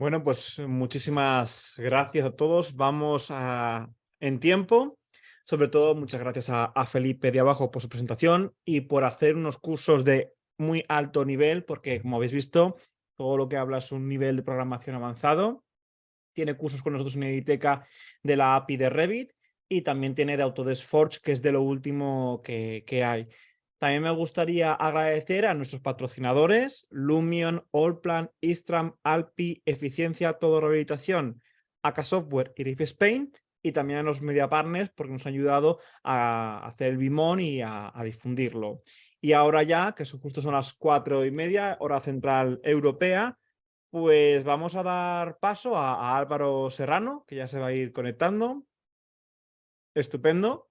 Bueno, pues muchísimas gracias a todos. En tiempo. Sobre todo, muchas gracias a Felipe de abajo por su presentación y por hacer unos cursos de muy alto nivel, porque como habéis visto, todo lo que habla es un nivel de programación avanzado. Tiene cursos con nosotros en Editeca de la API de Revit y también tiene de Autodesk Forge, que es de lo último que hay. También me gustaría agradecer a nuestros patrocinadores, Lumion, Allplan, Istram, Alpi, Eficiencia, Todo Rehabilitación, AK Software y Riff Spain, y también a los media partners porque nos han ayudado a hacer el Bimón y a difundirlo. Y ahora ya, que justo son las 4:30, hora central europea, pues vamos a dar paso a Álvaro Serrano, que ya se va a ir conectando. Estupendo.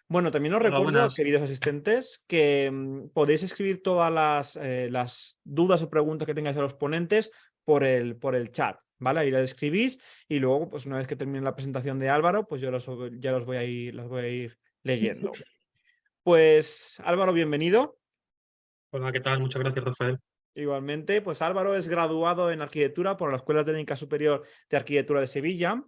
Bueno, también os Hola, recuerdo, buenas. queridos asistentes, que podéis escribir todas las dudas o preguntas que tengáis a los ponentes por el chat, ¿vale? Ahí las escribís y luego, pues una vez que termine la presentación de Álvaro, pues yo ya las voy a ir leyendo. Pues Álvaro, bienvenido. Hola, ¿qué tal? Muchas gracias, Rafael. Igualmente, pues Álvaro es graduado en arquitectura por la Escuela Técnica Superior de Arquitectura de Sevilla,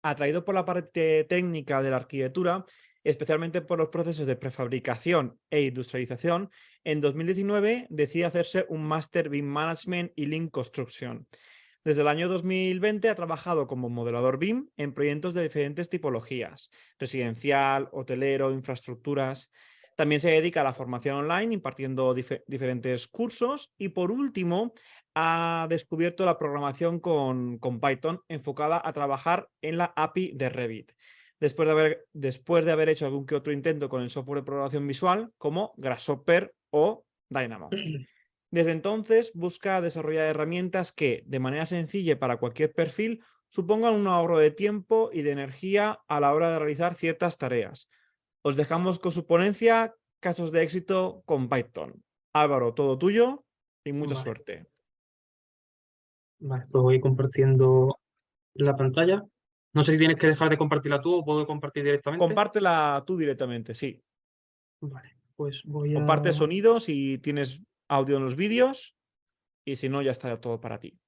atraído por la parte técnica de la arquitectura, especialmente por los procesos de prefabricación e industrialización. En 2019 decide hacerse un máster BIM Management y Lean Construction. Desde el año 2020 ha trabajado como modelador BIM en proyectos de diferentes tipologías: residencial, hotelero, infraestructuras. También se dedica a la formación online, impartiendo diferentes cursos. Y por último, ha descubierto la programación con Python, enfocada a trabajar en la API de Revit, después de haber hecho algún que otro intento con el software de programación visual como Grasshopper o Dynamo. Desde entonces busca desarrollar herramientas que, de manera sencilla para cualquier perfil, supongan un ahorro de tiempo y de energía a la hora de realizar ciertas tareas. Os dejamos con su ponencia, casos de éxito con Python. Álvaro, todo tuyo y mucha Vale, suerte. vale, pues voy compartiendo la pantalla. No sé si tienes que dejar de compartirla tú o puedo compartir directamente. Compártela tú directamente, sí. Vale, pues voy Comparte a... sonidos si tienes audio en los vídeos y si no, ya está todo para ti.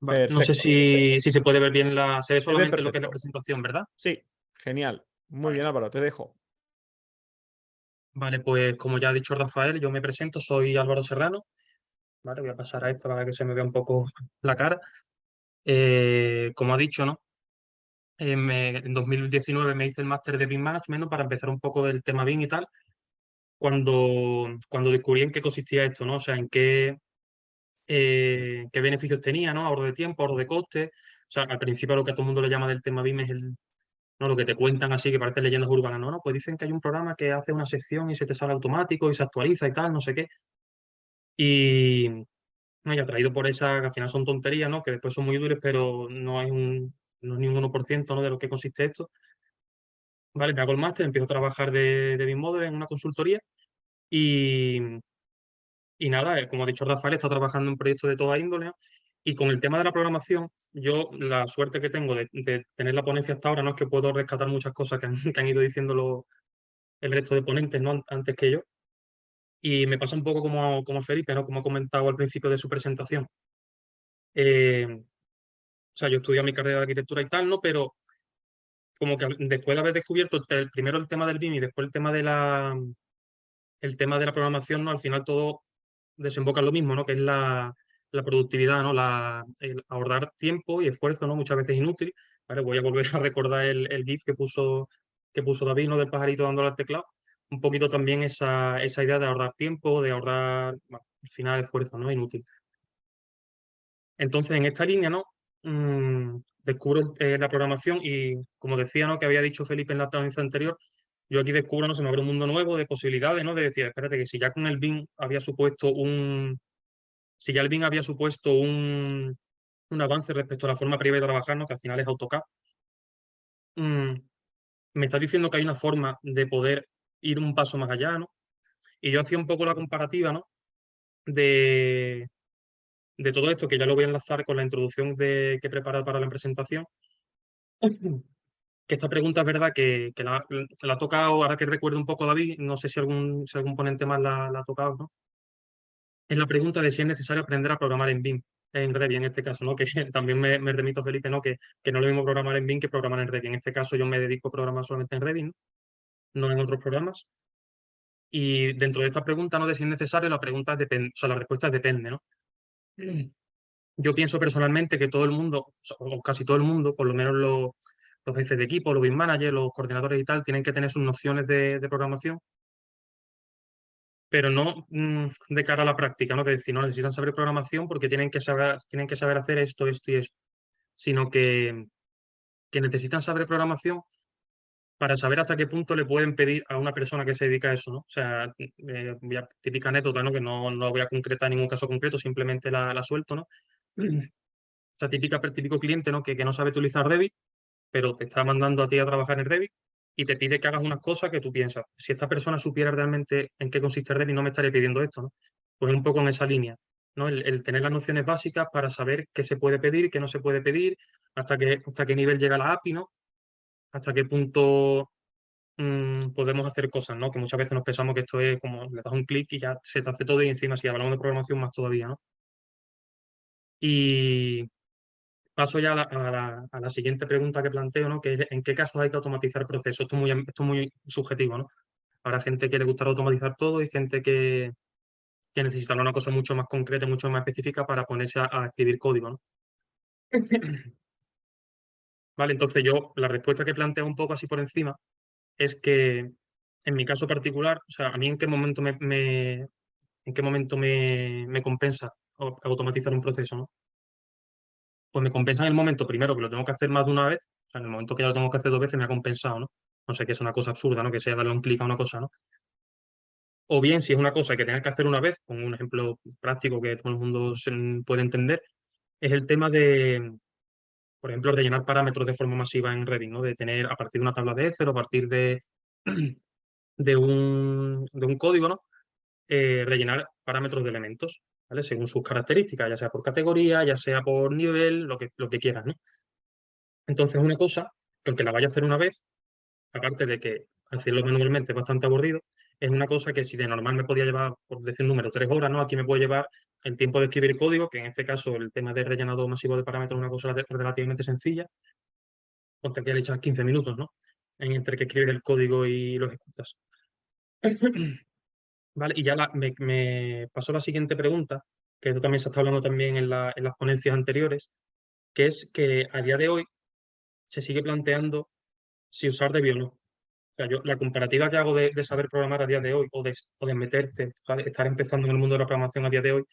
Vale, no sé Perfecto. si se puede ver bien la... Se ve Se ve solamente lo que es la perfecto. presentación, ¿verdad? Sí, genial. Muy Vale. bien, Álvaro, te dejo. Vale, pues como ya ha dicho Rafael, yo me presento, soy Álvaro Serrano. Vale, voy a pasar a esto para que se me vea un poco la cara. Como ha dicho, ¿no? En 2019 me hice el máster de BIM Management, ¿no? Para empezar un poco del tema BIM y tal. Cuando descubrí en qué consistía esto, ¿no? O sea, qué beneficios tenía, ¿no? Ahorro de tiempo, ahorro de coste. O sea, al principio lo que a todo el mundo le llama del tema BIM es ¿no? Lo que te cuentan así, que parece leyendas urbanas, ¿no? No, pues dicen que hay un programa que hace una sección y se te sale automático y se actualiza y tal, no sé qué. Y, no, y atraído por esa, que al final son tonterías, ¿no? Que después son muy útiles, pero no es ni un 1%, ¿no? De lo que consiste esto. Vale, me hago el máster, empiezo a trabajar de BIM Modeler en una consultoría y, y nada, como ha dicho Rafael, está trabajando en proyectos de toda índole, ¿no? Y con el tema de la programación, yo la suerte que tengo de tener la ponencia hasta ahora, no es que puedo rescatar muchas cosas que han, que han ido diciendo el resto de ponentes, ¿no? Antes que yo. Y me pasa un poco como a Felipe, ¿no? Como ha comentado al principio de su presentación. O sea, yo estudié mi carrera de arquitectura y tal, ¿no? Pero como que después de haber descubierto primero el tema del BIM y después el tema de la programación, ¿no? Al final todo desemboca en lo mismo, ¿no? Que es la productividad, ¿no? El ahorrar tiempo y esfuerzo, ¿no? Muchas veces inútil. ¿Vale? Voy a volver a recordar el GIF que puso David, ¿no? Del pajarito dándole al teclado. Un poquito también esa idea de ahorrar tiempo, de ahorrar, bueno, al final esfuerzo, ¿no? Inútil. Entonces, en esta línea, ¿no? Descubro la programación y, como decía, ¿no? Que había dicho Felipe en la ponencia anterior, yo aquí descubro, ¿no? Se me abre un mundo nuevo de posibilidades, ¿no? De decir, espérate, que si ya con el BIM había supuesto si ya el BIM había supuesto un avance respecto a la forma privada de trabajar, ¿no? Que al final es AutoCAD, mm, me está diciendo que hay una forma de poder ir un paso más allá, ¿no? Y yo hacía un poco la comparativa, ¿no? De, de todo esto, que ya lo voy a enlazar con la introducción que he preparado para la presentación, que esta pregunta es verdad que la ha tocado, ahora que recuerdo un poco David, no sé si algún ponente más la ha tocado, ¿no? Es la pregunta de si es necesario aprender a programar en BIM. en Revit en este caso, ¿no? Que también me remito a Felipe, ¿no? Que no es lo mismo programar en BIM que programar en Revit. En este caso yo me dedico a programar solamente en Revit, ¿no? No en otros programas. Y dentro de esta pregunta, no de si es necesario, la pregunta depende, o sea, la respuesta es depende, ¿no? Yo pienso personalmente que todo el mundo, o casi todo el mundo, por lo menos los jefes de equipo, los BIM managers, los coordinadores y tal, tienen que tener sus nociones de programación, pero no de cara a la práctica, ¿no? De decir, no necesitan saber programación porque tienen que saber hacer esto, esto y esto, sino que necesitan saber programación para saber hasta qué punto le pueden pedir a una persona que se dedica a eso, ¿no? O sea, típica anécdota, ¿no? Que no voy a concretar ningún caso concreto, simplemente la suelto, ¿no? O sea, típico cliente, ¿no? Que no sabe utilizar Revit, pero te está mandando a ti a trabajar en Revit y te pide que hagas unas cosas que tú piensas, si esta persona supiera realmente en qué consiste Revit, no me estaría pidiendo esto, ¿no? Pues un poco en esa línea, ¿no? El tener las nociones básicas para saber qué se puede pedir, qué no se puede pedir, hasta qué nivel llega la API, ¿no? Hasta qué punto podemos hacer cosas, ¿no? Que muchas veces nos pensamos que esto es como le das un clic y ya se te hace todo y encima si hablamos de programación más todavía, ¿no? Y paso ya a la siguiente pregunta que planteo, ¿no? Que es ¿en qué casos hay que automatizar procesos? Esto es muy subjetivo, ¿no? Habrá gente que le gustará automatizar todo y gente que necesitará una cosa mucho más concreta, mucho más específica para ponerse a escribir código, ¿no? Vale, entonces la respuesta que planteo un poco así por encima es que en mi caso particular, o sea, a mí en qué momento me compensa automatizar un proceso, ¿no? Pues me compensa en el momento primero que lo tengo que hacer más de una vez, o sea, en el momento que ya lo tengo que hacer 2 veces me ha compensado, ¿no? No sé, que es una cosa absurda, ¿no? Que sea darle un clic a una cosa, ¿no? O bien, si es una cosa que tengas que hacer una vez, con un ejemplo práctico que todo el mundo puede entender, es el tema de, por ejemplo, rellenar parámetros de forma masiva en Revit, ¿no? De tener a partir de una tabla de Excel o a partir de un código, ¿no? Rellenar parámetros de elementos, ¿vale? Según sus características, ya sea por categoría, ya sea por nivel, lo que quieras, ¿no? Entonces, una cosa que aunque la vaya a hacer una vez, aparte de que hacerlo manualmente es bastante aburrido, es una cosa que si de normal me podía llevar, por decir un número, 3 horas, ¿no? Aquí me puede llevar el tiempo de escribir código, que en este caso el tema de rellenado masivo de parámetros es una cosa relativamente sencilla, ponte que le echas 15 minutos, ¿no? Entre que escribes el código y lo ejecutas. Vale, y ya me pasó la siguiente pregunta, que esto también se está hablando también en las ponencias anteriores, que es que a día de hoy se sigue planteando si usar Debian o no. O sea, yo, la comparativa que hago de saber programar a día de hoy o de meterte, ¿vale? Estar empezando en el mundo de la programación a día de hoy,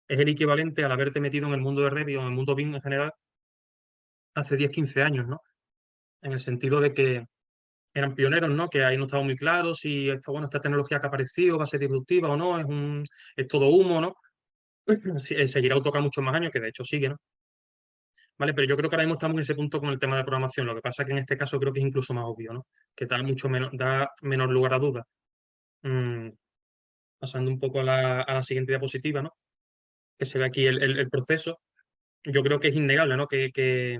es el equivalente al haberte metido en el mundo de Revit o en el mundo BIM en general hace 10, 15 años, ¿no? En el sentido de que eran pioneros, ¿no? Que ahí no estaba muy claro si esta tecnología que ha aparecido va a ser disruptiva o no, es todo humo, ¿no? Seguirá AutoCAD muchos más años, que de hecho sigue, ¿no? Vale, pero yo creo que ahora mismo estamos en ese punto con el tema de programación. Lo que pasa es que en este caso creo que es incluso más obvio, ¿no? Que da menor lugar a dudas. Mm, Pasando un poco a la siguiente diapositiva, ¿no? Que se ve aquí el proceso. Yo creo que es innegable, ¿no? Que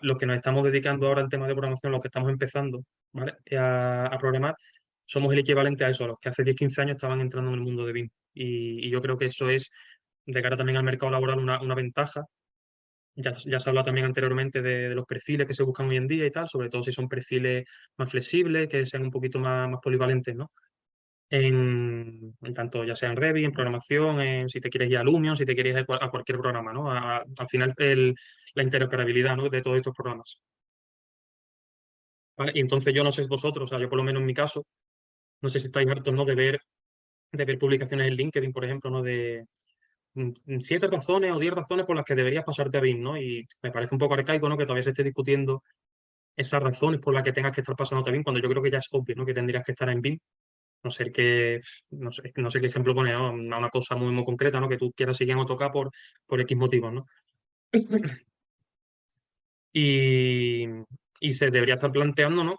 los que nos estamos dedicando ahora al tema de programación, los que estamos empezando, ¿vale? A programar, somos el equivalente a eso, a los que hace 10, 15 años estaban entrando en el mundo de BIM. Y yo creo que eso es, de cara también al mercado laboral, una ventaja. Ya se habla también anteriormente de los perfiles que se buscan hoy en día y tal, sobre todo si son perfiles más flexibles, que sean un poquito más polivalentes, ¿no? En tanto, ya sea en Revit, en programación, si te quieres ir a Lumion, si te quieres ir a cualquier programa, ¿no? Al final, la interoperabilidad, ¿no? De todos estos programas. ¿Vale? Y entonces yo no sé vosotros, o sea, yo por lo menos en mi caso, no sé si estáis hartos, ¿no? De ver publicaciones en LinkedIn, por ejemplo, ¿no? De 7 razones o 10 razones por las que deberías pasarte a BIM, ¿no? Y me parece un poco arcaico, ¿no? Que todavía se esté discutiendo esas razones por las que tengas que estar pasándote a BIM, cuando yo creo que ya es obvio, ¿no? Que tendrías que estar en BIM, no ser que, no sé qué ejemplo poner, ¿no? Una cosa muy, muy concreta, ¿no? Que tú quieras seguir en AutoCAD por X motivos, ¿no? Y, y se debería estar planteando, ¿no?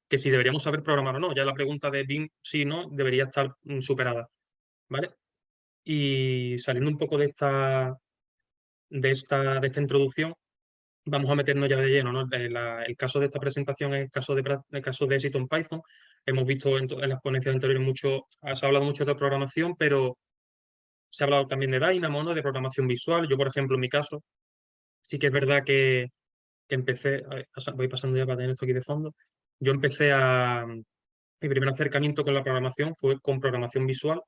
Que si deberíamos saber programar o no. Ya la pregunta de BIM, sí, no, debería estar superada, ¿vale? Y saliendo un poco de esta introducción, vamos a meternos ya de lleno, ¿no? El caso de esta presentación es el caso de éxito en Python. Hemos visto en las ponencias anteriores se ha hablado mucho de programación, pero se ha hablado también de Dynamo, ¿no? De programación visual. Yo, por ejemplo, en mi caso, sí que es verdad que empecé, a ver, voy pasando ya para tener esto aquí de fondo. Yo empecé mi primer acercamiento con la programación fue con programación visual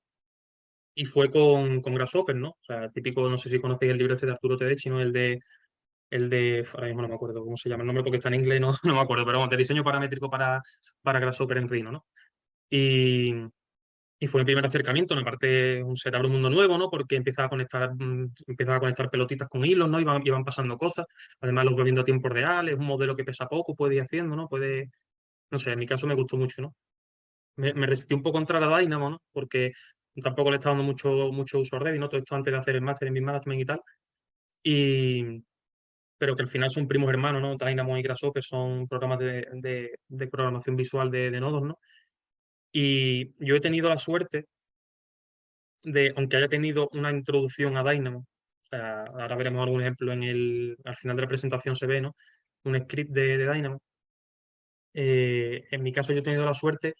y fue con Grasshopper, ¿no? O sea, típico, no sé si conocéis el libro este de Arturo Tedeschi, ¿no? Ahora mismo no me acuerdo cómo se llama el nombre porque está en inglés, no, no me acuerdo, pero bueno, de diseño paramétrico para Grasshopper en Rhino, ¿no? Y, y fue mi primer acercamiento, me parte se te abre un mundo nuevo, ¿no? Porque empiezas a conectar pelotitas con hilos, ¿no? Y van pasando cosas. Además, los voy viendo a tiempo real, es un modelo que pesa poco, puede ir haciendo, ¿no? No sé, en mi caso me gustó mucho, ¿no? Me resistí un poco a entrar a Dynamo, ¿no? Porque tampoco le estaba dando mucho uso a Revit, ¿no? Todo esto antes de hacer el máster en Big Management y tal. Y, pero que al final son primos hermanos, ¿no? Dynamo y Grasshopper son programas de programación visual de nodos, ¿no? Y yo he tenido la suerte aunque haya tenido una introducción a Dynamo, o sea, ahora veremos algún ejemplo al final de la presentación se ve, ¿no? Un script de Dynamo. En mi caso yo he tenido la suerte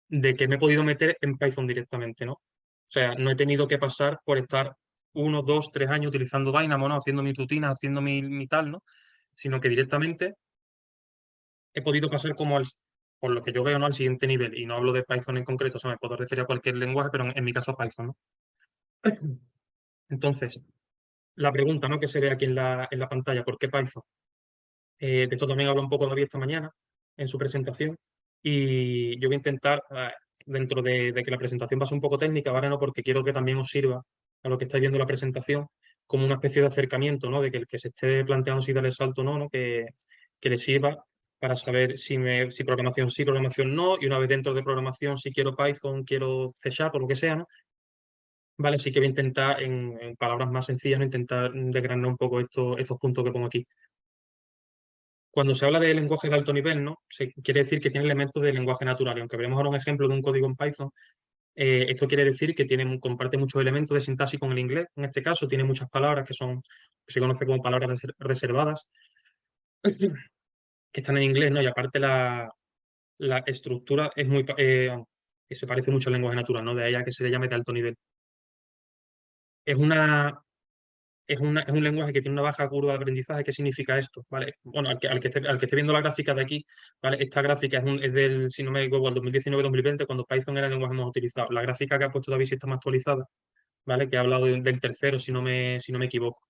de que me he podido meter en Python directamente, ¿no? O sea, no he tenido que pasar por estar 1, 2, 3 años utilizando Dynamo, ¿no? Haciendo mis rutinas, haciendo mi tal, ¿no? Sino que directamente he podido pasar por lo que yo veo, ¿no? Al siguiente nivel. Y no hablo de Python en concreto, o sea, me puedo referir a cualquier lenguaje, pero en mi caso a Python, ¿no? Entonces, la pregunta, ¿no? Que se ve aquí en la pantalla, ¿por qué Python? De esto también habló un poco David esta mañana en su presentación. Y yo voy a intentar, dentro de que la presentación va a ser un poco técnica, ahora no, porque quiero que también os sirva a lo que estáis viendo la presentación como una especie de acercamiento, ¿no? De que el que se esté planteando si darle el salto o no, ¿no? Que le sirva para saber si programación sí, programación no, y una vez dentro de programación, si quiero Python, quiero C# o lo que sea, ¿no? Vale, sí que voy a intentar, en palabras más sencillas, ¿no? Intentar desgranar un poco estos puntos que pongo aquí. Cuando se habla de lenguaje de alto nivel, ¿no? Quiere decir que tiene elementos de lenguaje natural. Y aunque veremos ahora un ejemplo de un código en Python, esto quiere decir que comparte muchos elementos de sintaxis con el inglés. En este caso, tiene muchas palabras que se conocen como palabras reservadas, que están en inglés, ¿no? Y aparte la estructura que se parece mucho al lenguaje natural, ¿no? De ahí a que se le llame de alto nivel. Es una, es un lenguaje que tiene una baja curva de aprendizaje. ¿Qué significa esto? ¿Vale? Bueno, al que esté viendo la gráfica de aquí, ¿vale? Esta gráfica es del, si no me equivoco, el 2019-2020, cuando Python era el lenguaje más utilizado. La gráfica que ha puesto David sí está más actualizada, ¿vale? Que ha hablado del tercero, si no me equivoco.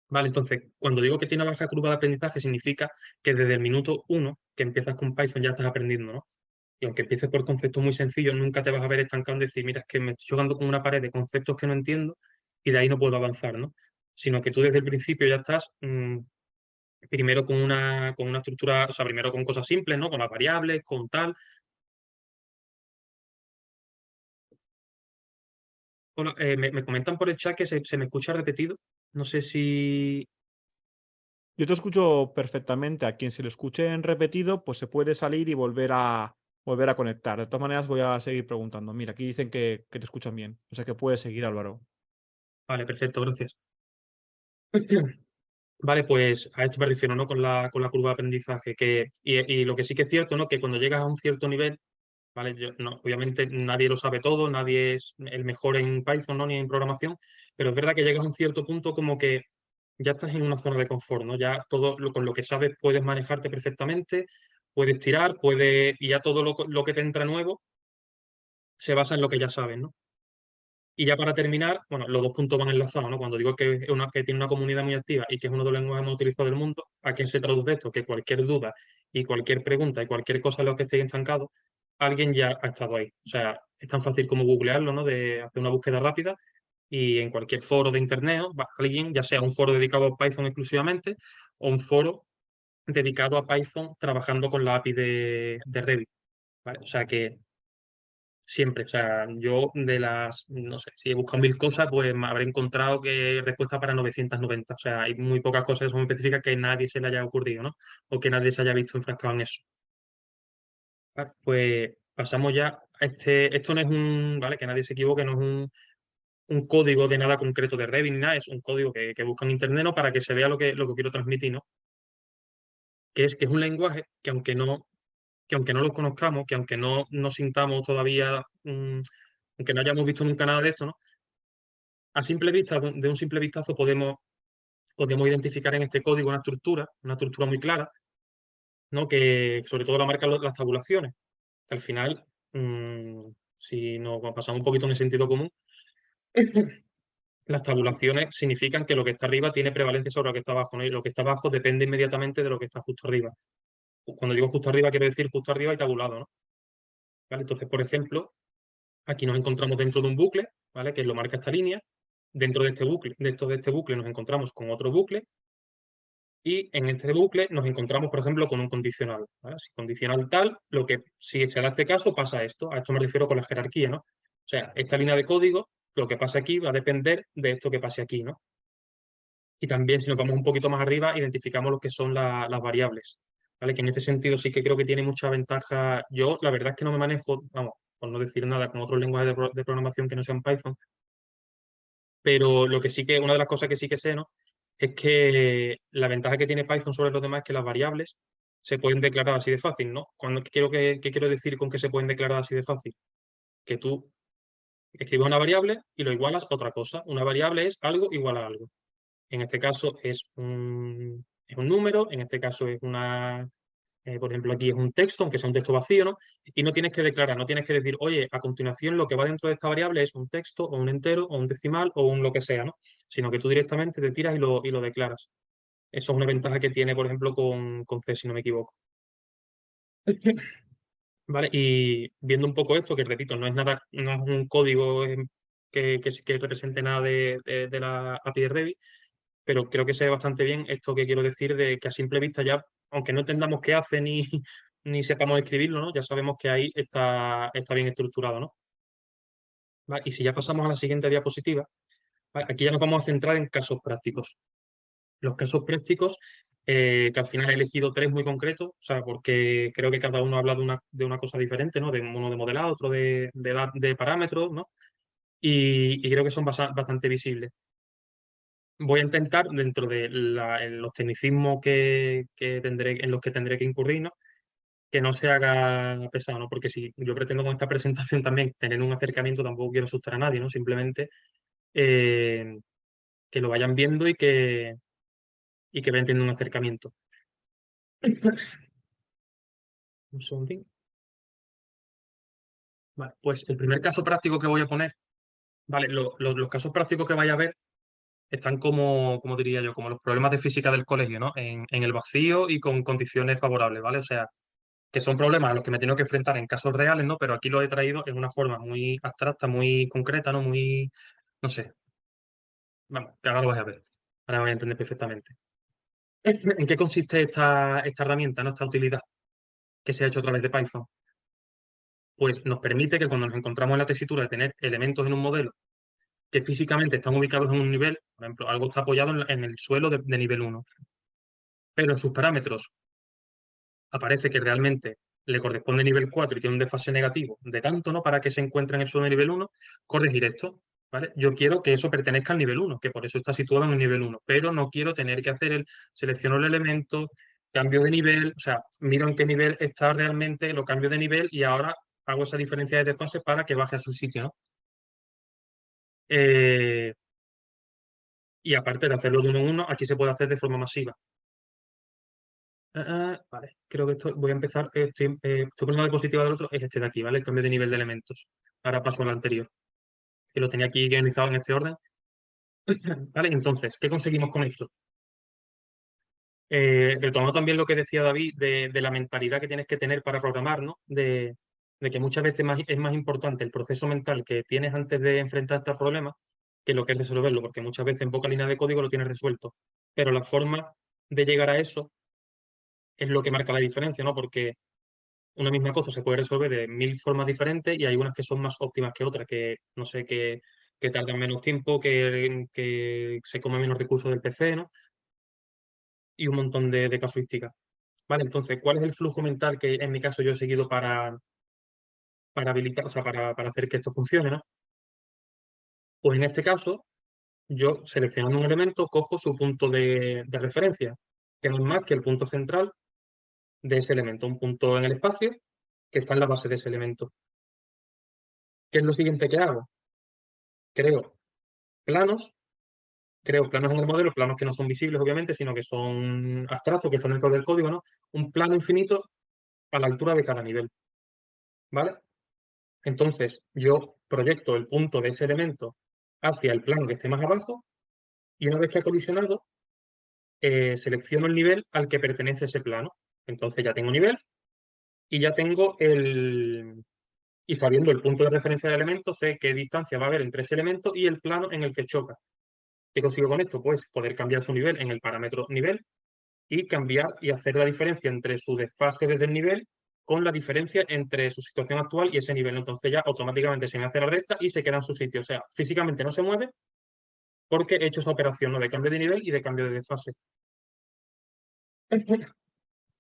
Vale, entonces, cuando digo que tiene una baja curva de aprendizaje, significa que desde el minuto 1 que empiezas con Python ya estás aprendiendo, ¿no? Y aunque empieces por conceptos muy sencillos, nunca te vas a ver estancado en decir, mira, es que me estoy jugando con una pared de conceptos que no entiendo y de ahí no puedo avanzar, ¿no? Sino que tú desde el principio ya estás primero con una estructura, o sea, primero con cosas simples, ¿no? Con las variables, con tal. Bueno, me comentan por el chat que se me escucha repetido. No sé si... Yo te escucho perfectamente. A quien se lo escuche en repetido, pues se puede salir y volver a conectar. De todas maneras, voy a seguir preguntando. Mira, aquí dicen que te escuchan bien. O sea que puedes seguir, Álvaro. Vale, perfecto, gracias. Vale, pues a esto me refiero, ¿no? Con la curva de aprendizaje. Y lo que sí que es cierto, ¿no? Que cuando llegas a un cierto nivel, ¿vale? Obviamente nadie lo sabe todo, nadie es el mejor en Python, ¿no? Ni en programación, pero es verdad que llegas a un cierto punto como que ya estás en una zona de confort, ¿no? Ya con lo que sabes puedes manejarte perfectamente, puedes tirar, y ya todo lo que te entra nuevo se basa en lo que ya sabes, ¿no? Y ya para terminar, bueno, los dos puntos van enlazados, ¿no? Cuando digo que tiene una comunidad muy activa y que es uno de los lenguajes más utilizados del mundo, ¿a quién se traduce esto? Que cualquier duda y cualquier pregunta y cualquier cosa en lo que estéis estancados, alguien ya ha estado ahí. O sea, es tan fácil como googlearlo, ¿no? De hacer una búsqueda rápida y en cualquier foro de internet, ¿no? Alguien, ya sea un foro dedicado a Python exclusivamente o un foro dedicado a Python trabajando con la API de Revit, ¿vale? O sea que siempre, o sea, yo no sé, si he buscado 1000 cosas, pues me habré encontrado que respuesta para 990. O sea, hay muy pocas cosas que son específicas que nadie se le haya ocurrido, ¿no? O que nadie se haya visto enfrascado en eso. Vale, pues pasamos ya a esto no es ¿vale? Que nadie se equivoque, no es un código de nada concreto de Revit ni nada, es un código que busco en internet, ¿no? Para que se vea lo que quiero transmitir, ¿no? Que es un lenguaje que aunque no lo conozcamos, que aunque no sintamos todavía, aunque no hayamos visto nunca nada de esto, ¿no? a simple vista, de un simple vistazo, podemos identificar en este código una estructura muy clara, ¿no? Que sobre todo la marcan las tabulaciones. Que al final, si nos pasamos un poquito en el sentido común, las tabulaciones significan que lo que está arriba tiene prevalencia sobre lo que está abajo, ¿no? Y lo que está abajo depende inmediatamente de lo que está justo arriba. Cuando digo justo arriba, quiero decir justo arriba y tabulado, ¿no? ¿Vale? Entonces, por ejemplo, aquí nos encontramos dentro de un bucle, ¿vale? Que lo marca esta línea. Dentro de este bucle nos encontramos con otro bucle. Y en este bucle nos encontramos, por ejemplo, con un condicional, ¿vale? Si condicional tal, si se da este caso, pasa esto. A esto me refiero con la jerarquía, ¿no? O sea, esta línea de código, lo que pasa aquí va a depender de esto que pase aquí, ¿no? Y también, si nos vamos un poquito más arriba, identificamos lo que son las variables, ¿vale? Que en este sentido sí que creo que tiene mucha ventaja. Yo, la verdad es que no me manejo, vamos, por no decir nada, con otros lenguajes de programación que no sean Python, pero una de las cosas que sí que sé, ¿no? Es que la ventaja que tiene Python sobre los demás es que las variables se pueden declarar así de fácil, ¿no? ¿Qué quiero decir con que se pueden declarar así de fácil? Que tú escribes una variable y lo igualas a otra cosa. Una variable es algo igual a algo. En este caso es un número, en este caso es por ejemplo, aquí es un texto, aunque sea un texto vacío, ¿no? Y no tienes que declarar, no tienes que decir, oye, a continuación lo que va dentro de esta variable es un texto, o un entero, o un decimal, o un lo que sea, ¿no? Sino que tú directamente te tiras y lo declaras. Eso es una ventaja que tiene, por ejemplo, con C, si no me equivoco. Vale, y viendo un poco esto, que repito, no es un código que represente nada de la API de Revit, pero creo que se ve bastante bien esto que quiero decir de que a simple vista ya, aunque no entendamos qué hace ni sepamos escribirlo, ¿no? Ya sabemos que ahí está bien estructurado, ¿no? Vale, y si ya pasamos a la siguiente diapositiva, vale, aquí ya nos vamos a centrar en casos prácticos. Los casos prácticos, que al final he elegido 3 muy concretos, o sea, porque creo que cada uno habla de una cosa diferente, ¿no? Uno de modelado, otro de parámetros, ¿no? Y creo que son bastante visibles. Voy a intentar, dentro de los tecnicismos en los que tendré que incurrir, ¿no? Que no se haga pesado, ¿no? Porque si yo pretendo con esta presentación también tener un acercamiento, tampoco quiero asustar a nadie, ¿no? Simplemente eh, que lo vayan viendo y que vayan teniendo un acercamiento. Un segundín. Vale, pues el primer caso práctico que voy a poner, vale, los casos prácticos que vaya a ver están como diría yo, como los problemas de física del colegio, ¿no? En el vacío y con condiciones favorables, ¿vale? O sea, que son problemas a los que me he tenido que enfrentar en casos reales, ¿no? Pero aquí lo he traído en una forma muy abstracta, muy concreta, ¿no? No sé, vamos, que ahora lo vais a ver, ahora me voy a entender perfectamente. ¿En qué consiste esta herramienta, ¿no? Esta utilidad que se ha hecho a través de Python? Pues nos permite que cuando nos encontramos en la tesitura de tener elementos en un modelo que físicamente están ubicados en un nivel, por ejemplo, algo está apoyado en el suelo de nivel 1, pero en sus parámetros aparece que realmente le corresponde nivel 4 y tiene un desfase negativo de tanto, ¿no? Para que se encuentre en el suelo de nivel 1, corregir esto, ¿vale? Yo quiero que eso pertenezca al nivel 1, que por eso está situado en el nivel 1, pero no quiero tener que hacer selecciono el elemento, cambio de nivel, o sea, miro en qué nivel está realmente, lo cambio de nivel y ahora hago esa diferencia de desfase para que baje a su sitio, ¿no? Y aparte de hacerlo de uno en uno, aquí se puede hacer de forma masiva. Vale, creo que voy a empezar. Estoy poniendo la diapositiva del otro, es este de aquí, ¿vale? El cambio de nivel de elementos. Ahora paso al anterior, que lo tenía aquí guionizado en este orden. Vale, entonces, ¿qué conseguimos con esto? Retomando también lo que decía David de la mentalidad que tienes que tener para programar, ¿no? De que muchas veces es más importante el proceso mental que tienes antes de enfrentarte al problema que lo que es resolverlo, porque muchas veces en poca línea de código lo tienes resuelto. Pero la forma de llegar a eso es lo que marca la diferencia, ¿no? Porque una misma cosa se puede resolver de 1000 formas diferentes y hay unas que son más óptimas que otras, que no sé, que tardan menos tiempo, que se comen menos recursos del PC, ¿no? Y un montón de casuísticas. Vale, entonces, ¿cuál es el flujo mental que en mi caso yo he seguido para habilitar, o sea, para hacer que esto funcione, ¿no? Pues en este caso, yo seleccionando un elemento, cojo su punto de referencia, que no es más que el punto central de ese elemento, un punto en el espacio que está en la base de ese elemento. ¿Qué es lo siguiente que hago? Creo planos, creo planos en el modelo, planos que no son visibles, obviamente, sino que son abstractos, que están dentro del código, ¿no? Un plano infinito a la altura de cada nivel, ¿vale? Entonces, yo proyecto el punto de ese elemento hacia el plano que esté más abajo y una vez que ha colisionado, selecciono el nivel al que pertenece ese plano. Entonces ya tengo nivel y ya tengo y sabiendo el punto de referencia del elemento, sé qué distancia va a haber entre ese elemento y el plano en el que choca. ¿Qué consigo con esto? Pues poder cambiar su nivel en el parámetro nivel y cambiar y hacer la diferencia entre su desfase desde el nivel con la diferencia entre su situación actual y ese nivel. Entonces ya automáticamente se me hace la recta y se queda en su sitio. O sea, físicamente no se mueve porque he hecho esa operación, ¿no?, de cambio de nivel y de cambio de desfase.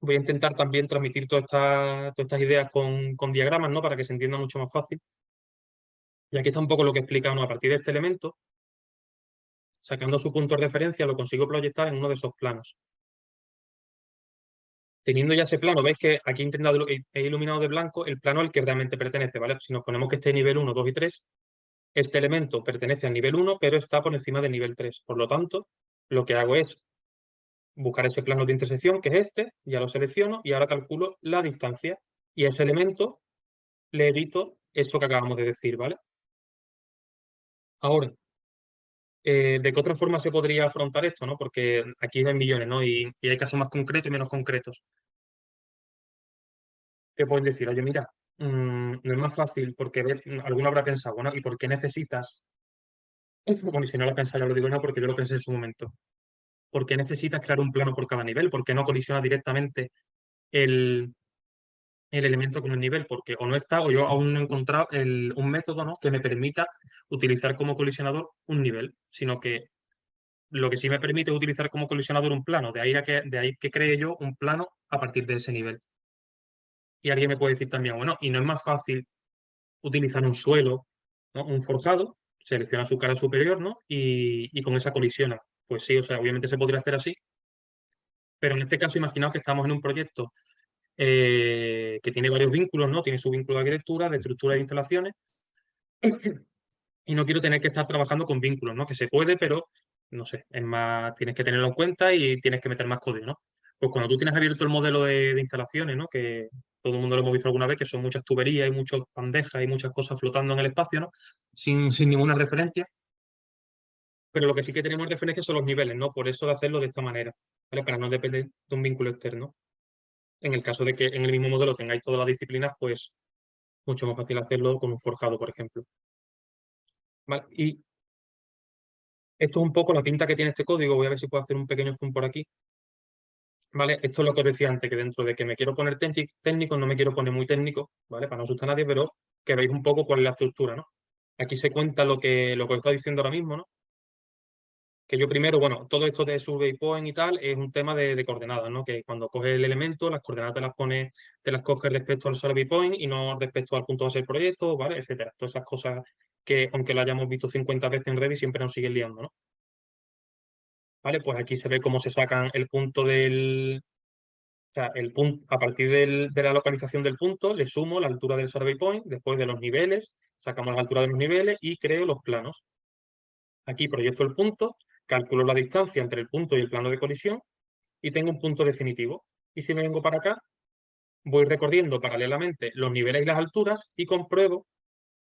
Voy a intentar también transmitir todas estas ideas con diagramas, ¿no?, para que se entienda mucho más fácil. Y aquí está un poco lo que explica, ¿no? A partir de este elemento, sacando su punto de referencia, lo consigo proyectar en uno de esos planos. Teniendo ya ese plano, veis que aquí he iluminado de blanco el plano al que realmente pertenece, ¿vale? Si nos ponemos que esté nivel 1, 2 y 3, este elemento pertenece al nivel 1, pero está por encima del nivel 3. Por lo tanto, lo que hago es buscar ese plano de intersección, que es este, ya lo selecciono y ahora calculo la distancia. Y a ese elemento le edito esto que acabamos de decir, ¿vale? Ahora, ¿de qué otra forma se podría afrontar esto, no? Porque aquí hay millones, ¿no? Y hay casos más concretos y menos concretos. Te pueden decir, oye, mira, no es más fácil porque alguno habrá pensado, bueno, ¿y por qué necesitas? Bueno, y si no lo has pensado, ya lo digo, no, porque yo lo pensé en su momento. ¿Por qué necesitas crear un plano por cada nivel? ¿Por qué no colisiona directamente el, el elemento con el nivel? Porque o no está, o yo aún no he encontrado un método, ¿no?, que me permita utilizar como colisionador un nivel, sino que lo que sí me permite es utilizar como colisionador un plano. De ahí que cree yo un plano a partir de ese nivel. Y alguien me puede decir también, bueno, ¿y no es más fácil utilizar un suelo, ¿no?, un forjado, selecciona su cara superior, ¿no?, y con esa colisiona? Pues sí, o sea, obviamente se podría hacer así, pero en este caso imaginaos que estamos en un proyecto que tiene varios vínculos, ¿no? Tiene su vínculo de arquitectura, de estructura de instalaciones, y no quiero tener que estar trabajando con vínculos, ¿no? Que se puede, pero no sé, es más, tienes que tenerlo en cuenta y tienes que meter más código, ¿no? Pues cuando tú tienes abierto el modelo de instalaciones, ¿no?, que todo el mundo lo hemos visto alguna vez, que son muchas tuberías y muchas bandejas y muchas cosas flotando en el espacio, ¿no? Sin ninguna referencia, pero lo que sí que tenemos referencia son los niveles, ¿no? Por eso de hacerlo de esta manera, ¿vale? Para no depender de un vínculo externo. En el caso de que en el mismo modelo tengáis todas las disciplinas, pues mucho más fácil hacerlo con un forjado, por ejemplo. ¿Vale? Y esto es un poco la pinta que tiene este código. Voy a ver si puedo hacer un pequeño zoom por aquí. ¿Vale? Esto es lo que os decía antes, que dentro de que me quiero poner técnico, no me quiero poner muy técnico, ¿vale? Para no asustar a nadie, pero que veáis un poco cuál es la estructura, ¿no? Aquí se cuenta lo que os estoy diciendo ahora mismo, ¿no? Que yo primero, bueno, todo esto de survey point y tal es un tema de coordenadas, ¿no? Que cuando coges el elemento, las coordenadas te las coges respecto al survey point y no respecto al punto base del proyecto, ¿vale? Etcétera. Todas esas cosas que, aunque lo hayamos visto 50 veces en Revit, siempre nos siguen liando, ¿no? ¿Vale? Pues aquí se ve cómo se sacan el punto o sea, el punto, a partir de la localización del punto, le sumo la altura del survey point, después de los niveles, sacamos la altura de los niveles y creo los planos. Aquí proyecto el punto, calculo la distancia entre el punto y el plano de colisión y tengo un punto definitivo. Y si me vengo para acá, voy recorriendo paralelamente los niveles y las alturas y compruebo,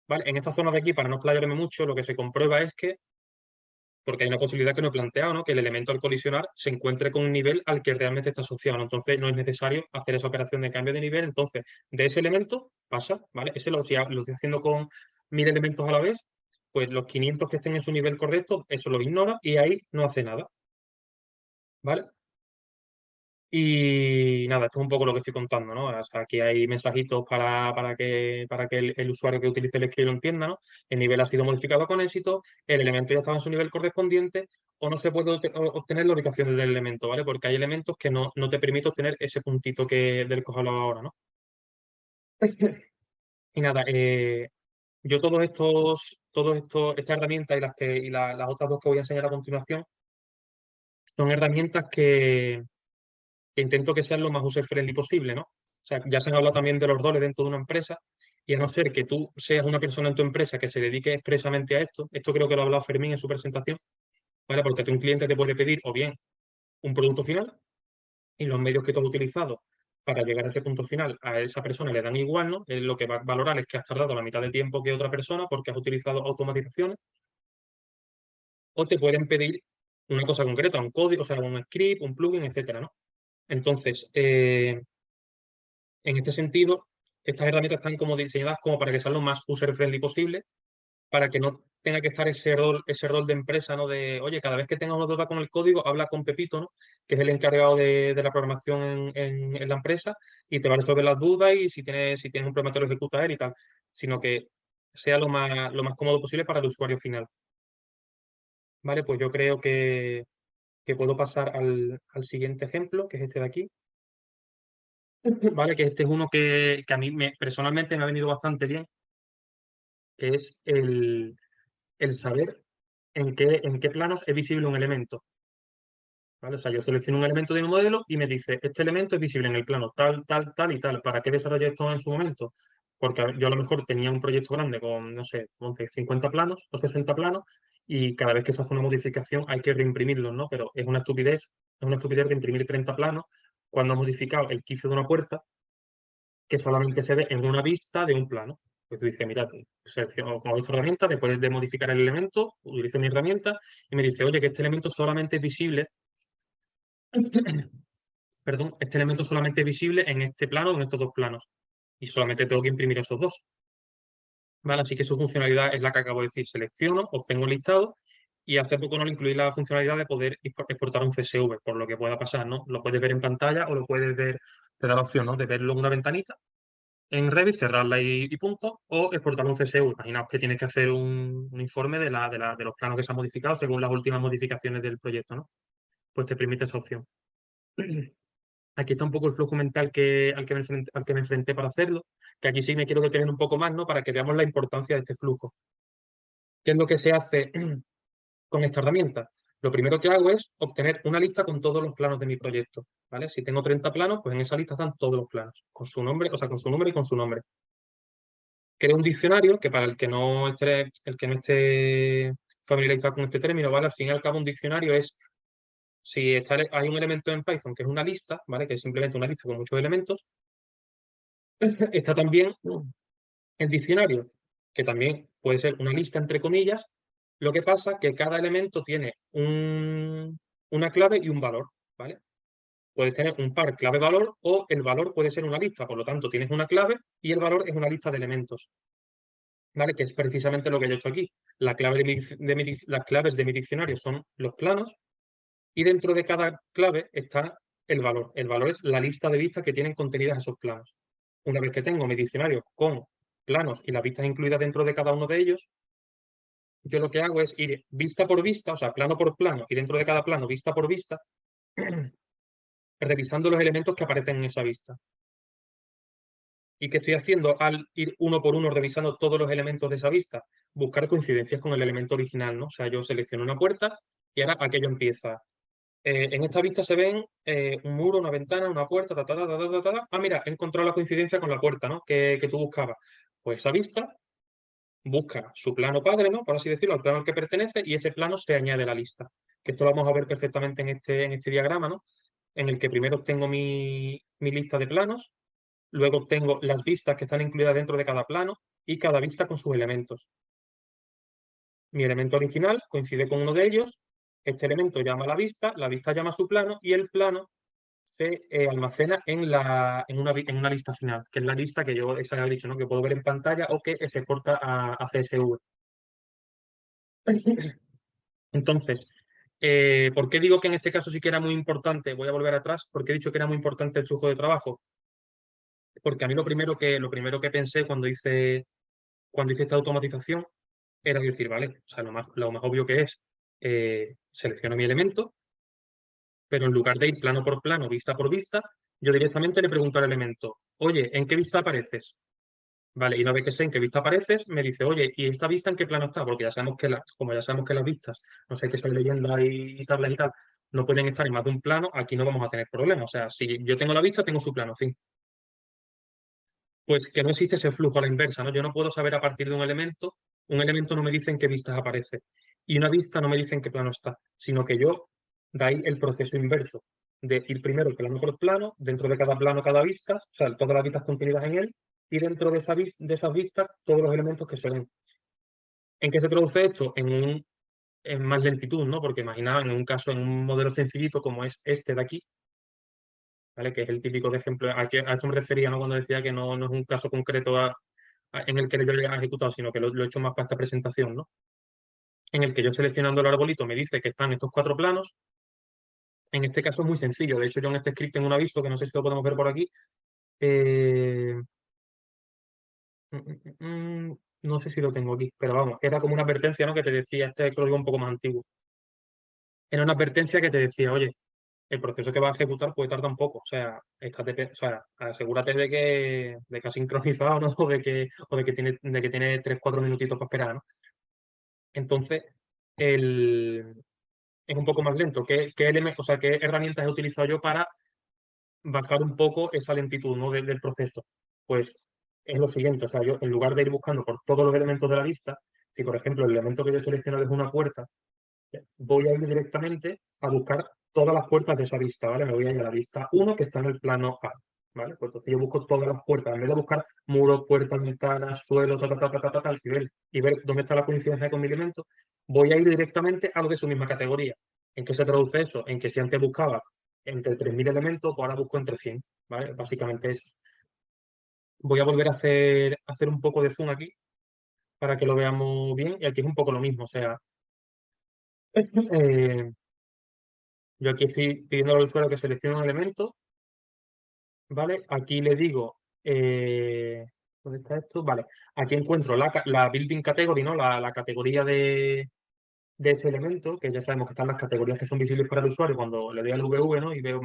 ¿vale? En esta zona de aquí, para no explayarme mucho, lo que se comprueba es que, porque hay una posibilidad que no he planteado, ¿no?, que el elemento al colisionar se encuentre con un nivel al que realmente está asociado, ¿no? Entonces no es necesario hacer esa operación de cambio de nivel. Entonces, de ese elemento pasa, ¿vale? Ese lo estoy haciendo con 1000 elementos a la vez, pues los 500 que estén en su nivel correcto, eso lo ignora y ahí no hace nada, ¿vale? Y nada, esto es un poco lo que estoy contando, ¿no? O sea, aquí hay mensajitos para que el usuario que utilice el script lo entienda, ¿no? El nivel ha sido modificado con éxito, el elemento ya estaba en su nivel correspondiente, o no se puede obtener la ubicación del elemento, ¿vale? Porque hay elementos que no te permite obtener ese puntito del que os hablaba ahora, ¿no? Y nada, yo estas herramientas las otras dos que voy a enseñar a continuación, son herramientas que intento que sean lo más user-friendly posible, ¿no? O sea, ya se han hablado también de los roles dentro de una empresa Y a no ser que tú seas una persona en tu empresa que se dedique expresamente a esto creo que lo ha hablado Fermín en su presentación, ¿vale? Porque un cliente te puede pedir o bien un producto final y los medios que tú has utilizado para llegar a ese punto final a esa persona le dan igual, ¿no? Lo que va a valorar es que has tardado la mitad de tiempo que otra persona porque has utilizado automatizaciones, o te pueden pedir una cosa concreta, un código, o sea, un script, un plugin, etcétera, ¿no? Entonces, en este sentido, estas herramientas están como diseñadas como para que sean lo más user-friendly posible, para que no tenga que estar ese rol de empresa, ¿no? De, oye, cada vez que tengas una duda con el código, habla con Pepito, ¿no? Que es el encargado de la programación en la empresa y te va a resolver las dudas y si tienes un problema te lo ejecuta él y tal, sino que sea lo más cómodo posible para el usuario final. Vale, pues yo creo que puedo pasar al siguiente ejemplo, que es este de aquí. Vale, que este es uno que a mí personalmente me ha venido bastante bien, que es el saber en qué planos es visible un elemento. ¿Vale? O sea, yo selecciono un elemento de un modelo y me dice, este elemento es visible en el plano tal, tal, tal y tal. ¿Para qué desarrollé esto en su momento? Porque yo a lo mejor tenía un proyecto grande con, no sé, 50 planos o 60 planos y cada vez que se hace una modificación hay que reimprimirlos, ¿no? Pero es una estupidez reimprimir 30 planos cuando has modificado el quicio de una puerta que solamente se ve en una vista de un plano. Pues tú dices, mira, selecciono con esta herramienta, después de modificar el elemento, utilizo mi herramienta y me dice, oye, que este elemento solamente es visible, perdón, este elemento solamente es visible en este plano o en estos dos planos. Y solamente tengo que imprimir esos dos. ¿Vale? Así que su funcionalidad es la que acabo de decir. Selecciono, obtengo el listado y hace poco no le incluí la funcionalidad de poder exportar un CSV, por lo que pueda pasar, ¿no? Lo puedes ver en pantalla o lo puedes ver, te da la opción, ¿no? De verlo en una ventanita en Revit, cerrarla y punto, o exportar un CSV. Imaginaos que tienes que hacer un informe de los planos que se han modificado según las últimas modificaciones del proyecto, ¿no? Pues te permite esa opción. Aquí está un poco el flujo mental al que me enfrenté para hacerlo, que aquí sí me quiero detener un poco más, ¿no? Para que veamos la importancia de este flujo. ¿Qué es lo que se hace con esta herramienta? Lo primero que hago es obtener una lista con todos los planos de mi proyecto, ¿vale? Si tengo 30 planos, pues en esa lista están todos los planos, con su nombre, o sea, con su nombre y con su nombre. Creo un diccionario que para el que no esté familiarizado con este término, ¿vale? Al fin y al cabo, un diccionario es, si hay un elemento en Python que es una lista, ¿vale? Que es simplemente una lista con muchos elementos, está también el diccionario, que también puede ser una lista entre comillas. Lo que pasa que cada elemento tiene una clave y un valor, ¿vale? Puedes tener un par clave-valor o el valor puede ser una lista, por lo tanto tienes una clave y el valor es una lista de elementos, ¿vale? Que es precisamente lo que yo he hecho aquí. Las claves de mi diccionario son los planos y dentro de cada clave está el valor. El valor es la lista de vistas que tienen contenidas esos planos. Una vez que tengo mi diccionario con planos y las vistas incluidas dentro de cada uno de ellos, yo lo que hago es ir vista por vista, o sea, plano por plano, y dentro de cada plano, vista por vista, revisando los elementos que aparecen en esa vista. ¿Y qué estoy haciendo al ir uno por uno revisando todos los elementos de esa vista? Buscar coincidencias con el elemento original, ¿no? O sea, yo selecciono una puerta y ahora aquello empieza. En esta vista se ven un muro, una ventana, una puerta, ta, ta, ta, ta, ta, ta, ta. Ah, mira, he encontrado la coincidencia con la puerta, ¿no? Que tú buscabas. Pues esa vista busca su plano padre, ¿no? Por así decirlo, al plano al que pertenece, y ese plano se añade a la lista. Que esto lo vamos a ver perfectamente en este diagrama, ¿no? En el que primero obtengo mi lista de planos, luego obtengo las vistas que están incluidas dentro de cada plano y cada vista con sus elementos. Mi elemento original coincide con uno de ellos, este elemento llama a la vista llama a su plano y el plano se almacena en una lista final, que es la lista que yo les había dicho, ¿no? Que puedo ver en pantalla o que se exporta a CSV. Entonces, ¿por qué digo que en este caso sí que era muy importante? Voy a volver atrás. ¿Por qué he dicho que era muy importante el flujo de trabajo? Porque a mí lo primero que pensé cuando hice esta automatización era decir, vale, o sea, lo más obvio que es, selecciono mi elemento, pero en lugar de ir plano por plano, vista por vista, yo directamente le pregunto al elemento, oye, ¿en qué vista apareces? Vale, y una vez que sé en qué vista apareces, me dice, oye, ¿y esta vista en qué plano está? Porque ya sabemos como ya sabemos que las vistas, no sé qué son leyendas y tablas y tal, no pueden estar en más de un plano, aquí no vamos a tener problemas. O sea, si yo tengo la vista, tengo su plano, fin. Pues que no existe ese flujo a la inversa, ¿no? Yo no puedo saber a partir de un elemento no me dice en qué vistas aparece. Y una vista no me dice en qué plano está, sino que yo, de ahí el proceso inverso, de ir primero plano por plano, dentro de cada plano, cada vista, o sea, todas las vistas contenidas en él, y dentro de, de esas vistas, todos los elementos que se ven. ¿En qué se traduce esto? En más lentitud, ¿no? Porque imaginaos en un caso, en un modelo sencillito como es este de aquí, ¿vale? Que es el típico de ejemplo, a esto me refería, ¿no? Cuando decía que no es un caso concreto en el que yo haya ejecutado, sino que lo he hecho más para esta presentación, ¿no? En el que yo seleccionando el arbolito me dice que están estos 4 planos. En este caso es muy sencillo. De hecho, yo en este script tengo un aviso que no sé si lo podemos ver por aquí. Eh, no sé si lo tengo aquí, pero vamos, era como una advertencia, ¿no? Que te decía, este código un poco más antiguo. Era una advertencia que te decía, oye, el proceso que va a ejecutar puede tardar un poco. O sea, asegúrate de que ha sincronizado, ¿no? O de que tiene 3-4 minutitos para esperar, ¿no? Entonces, es un poco más lento. O sea, ¿qué herramientas he utilizado yo para bajar un poco esa lentitud, ¿no? del proceso? Pues es lo siguiente, o sea, yo en lugar de ir buscando por todos los elementos de la vista, si por ejemplo el elemento que yo selecciono es una puerta, voy a ir directamente a buscar todas las puertas de esa vista, ¿vale? Me voy a ir a la vista 1 que está en el plano A, ¿vale? Pues entonces yo busco todas las puertas, en vez de buscar muros, puertas, ventanas, suelo, y ver dónde está la coincidencia con mi elemento, voy a ir directamente a lo de su misma categoría. ¿En qué se traduce eso? En que si antes buscaba entre 3.000 elementos, pues ahora busco entre 100, ¿vale? Básicamente es. Voy a volver a hacer un poco de zoom aquí para que lo veamos bien, y aquí es un poco lo mismo, o sea, eh, yo aquí estoy pidiendo al usuario que seleccione un elemento, ¿vale? Aquí le digo, ¿dónde está esto? Vale, aquí encuentro la building category, ¿no? La categoría de ese elemento, que ya sabemos que están las categorías que son visibles para el usuario cuando le doy al VV, ¿no? Y veo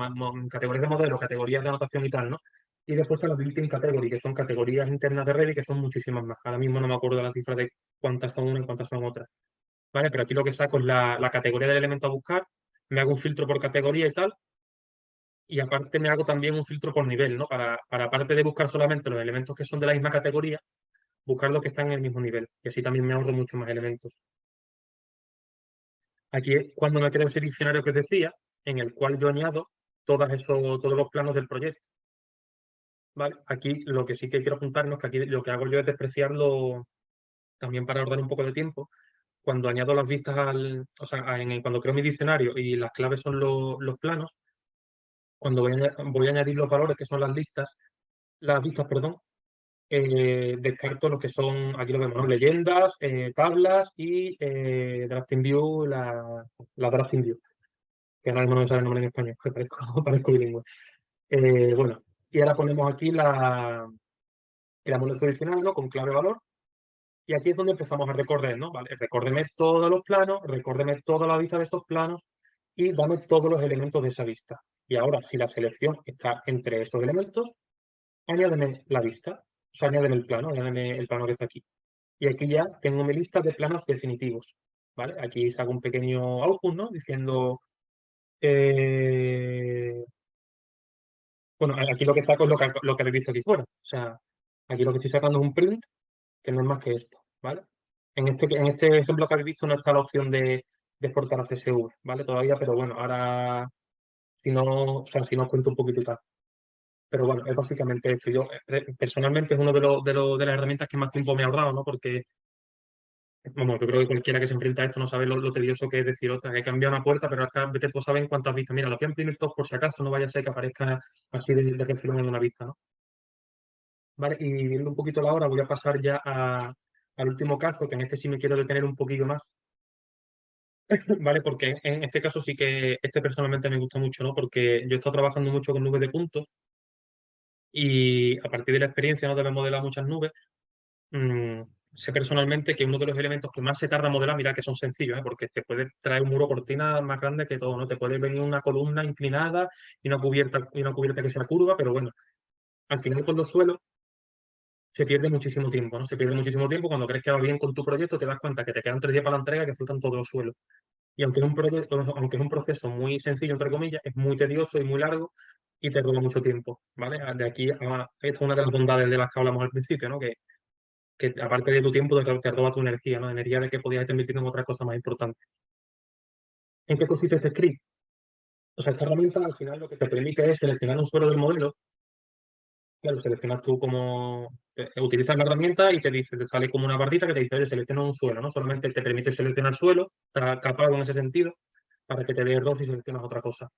categorías de modelo, categorías de anotación y tal, ¿no? Y después está la built-in category, que son categorías internas de Redis, que son muchísimas más. Ahora mismo no me acuerdo de la cifra de cuántas son unas y cuántas son otras. ¿Vale? Pero aquí lo que saco es la categoría del elemento a buscar, me hago un filtro por categoría y tal, y aparte me hago también un filtro por nivel, ¿no? Para aparte de buscar solamente los elementos que son de la misma categoría, buscar los que están en el mismo nivel. Y así también me ahorro muchos más elementos. Aquí es cuando me crea ese diccionario que os decía, en el cual yo añado todos los planos del proyecto. ¿Vale? Aquí lo que sí que quiero apuntarnos, que aquí lo que hago yo es despreciarlo también para ahorrar un poco de tiempo. Cuando añado las vistas o sea, cuando creo mi diccionario y las claves son los planos, cuando voy a añadir los valores que son las vistas, perdón, descarto lo que son, aquí lo vemos, ¿no? Leyendas, tablas y Drafting View, la Drafting View, que ahora mismo no me sale el nombre en español, que parezco bilingüe. Bueno, y ahora ponemos aquí el amuleto adicional, ¿no? Con clave valor. Y aquí es donde empezamos a recorrer, ¿no? Vale, recórdeme todos los planos, recórdeme toda la vista de esos planos y dame todos los elementos de esa vista. Y ahora, si la selección está entre esos elementos, añádeme la vista, o sea, añádeme el plano, añádeme el plano que está aquí. Y aquí ya tengo mi lista de planos definitivos, ¿vale? Aquí saco un pequeño output, ¿no? Diciendo, bueno, aquí lo que saco es lo que habéis visto aquí fuera. O sea, aquí lo que estoy sacando es un print, que no es más que esto, ¿vale? En este ejemplo que habéis visto no está la opción de exportar a CSV, ¿vale? Todavía, pero bueno, ahora si no, o sea, si no os cuento un poquito y tal. Pero bueno, es básicamente esto. Yo personalmente es uno de las herramientas que más tiempo me ha ahorrado, ¿no? Porque, vamos, yo creo que cualquiera que se enfrenta a esto no sabe lo tedioso que es decir, otra, que he cambiado una puerta, pero acá vete todos saben cuántas vistas. Mira, lo voy a imprimir todos por si acaso, no vaya a ser que aparezca así de refilón en una vista, ¿no? Vale, y viendo un poquito la hora, voy a pasar ya al último caso, que en este sí me quiero detener un poquillo más, ¿vale? Porque en este caso sí que este personalmente me gusta mucho, ¿no? Porque yo he estado trabajando mucho con nubes de puntos y a partir de la experiencia, ¿no? De haber modelado muchas nubes, mm, sé personalmente que uno de los elementos que más se tarda en modelar, mira que son sencillos, ¿eh? Porque te puede traer un muro cortina más grande que todo, ¿no? Te puede venir una columna inclinada y una cubierta que sea curva, pero bueno, al final con los suelos se pierde muchísimo tiempo, ¿no? Se pierde muchísimo tiempo cuando crees que va bien con tu proyecto, te das cuenta que te quedan 3 días para la entrega y que faltan todos los suelos. Y aunque es un proceso muy sencillo, entre comillas, es muy tedioso y muy largo y te roba mucho tiempo, ¿vale? De aquí a, esta es una de las bondades de las que hablamos al principio, ¿no? Que aparte de tu tiempo te roba tu energía, ¿no? Energía de que podías estar invirtiendo en otra cosa más importante. ¿En qué consiste este script? O sea, esta herramienta al final lo que te permite es seleccionar un suelo del modelo. Claro, seleccionas tú como utilizas la herramienta y te dice, te sale como una barrita que te dice, oye, selecciona un suelo, ¿no? Solamente te permite seleccionar suelo, está capado en ese sentido, para que te dé error si seleccionas otra cosa.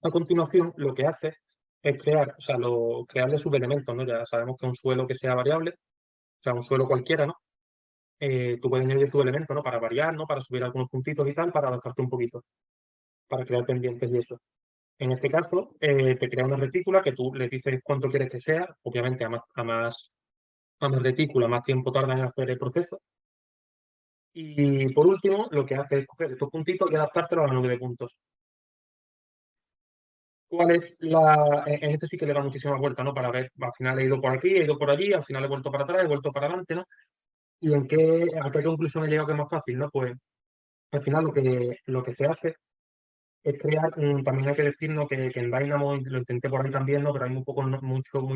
A continuación, lo que hace es crear, o sea, crearle subelementos, ¿no? Ya sabemos que un suelo que sea variable, o sea, un suelo cualquiera, ¿no? Tú puedes añadir subelementos, ¿no? Para variar, ¿no? Para subir algunos puntitos y tal, para adaptarte un poquito, para crear pendientes y eso. En este caso, te crea una retícula que tú le dices cuánto quieres que sea, obviamente a más retícula, más tiempo tarda en hacer el proceso. Y por último, lo que hace es coger estos puntitos y adaptártelos a la nube de puntos. ¿Cuál es en este sí que le da muchísimas vueltas, ¿no? Para ver, al final he ido por aquí, he ido por allí, al final he vuelto para atrás, he vuelto para adelante, ¿no? ¿Y a qué conclusión he llegado que es más fácil, ¿no? Pues al final lo que se hace es crear, también hay que decir, ¿no? que en Dynamo, lo intenté por ahí también, ¿no? Pero hay muy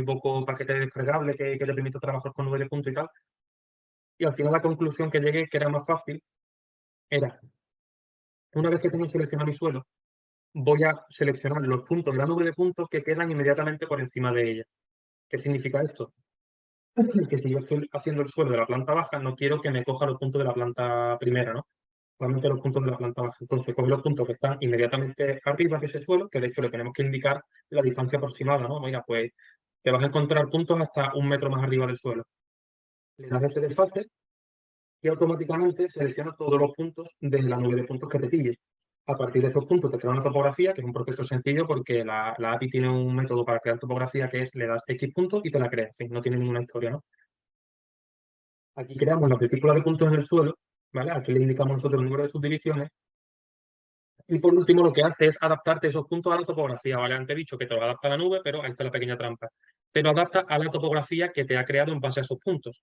poco paquete descargable que te permite trabajar con nube de puntos y tal. Y al final la conclusión que llegué, que era más fácil, era, una vez que tengo seleccionado mi suelo, voy a seleccionar los puntos de la nube de puntos que quedan inmediatamente por encima de ella. ¿Qué significa esto? Que si yo estoy haciendo el suelo de la planta baja, no quiero que me coja los puntos de la planta primera, ¿no? Solamente los puntos de la planta baja. Entonces, coge los puntos que están inmediatamente arriba de ese suelo, que de hecho le tenemos que indicar la distancia aproximada, ¿no? Mira, pues te vas a encontrar puntos hasta 1 metro más arriba del suelo. Le das ese desfase y automáticamente selecciona todos los puntos de la nube de puntos que te pille. A partir de esos puntos te crea una topografía, que es un proceso sencillo porque la API tiene un método para crear topografía que es le das X puntos y te la crea. ¿Sí? No tiene ninguna historia, ¿no? Aquí creamos la retícula de puntos en el suelo, ¿vale? Aquí le indicamos nosotros el número de subdivisiones. Y por último, lo que hace es adaptarte esos puntos a la topografía, ¿vale? Antes he dicho que te lo adapta a la nube, pero ahí está la pequeña trampa. Te lo adapta a la topografía que te ha creado en base a esos puntos.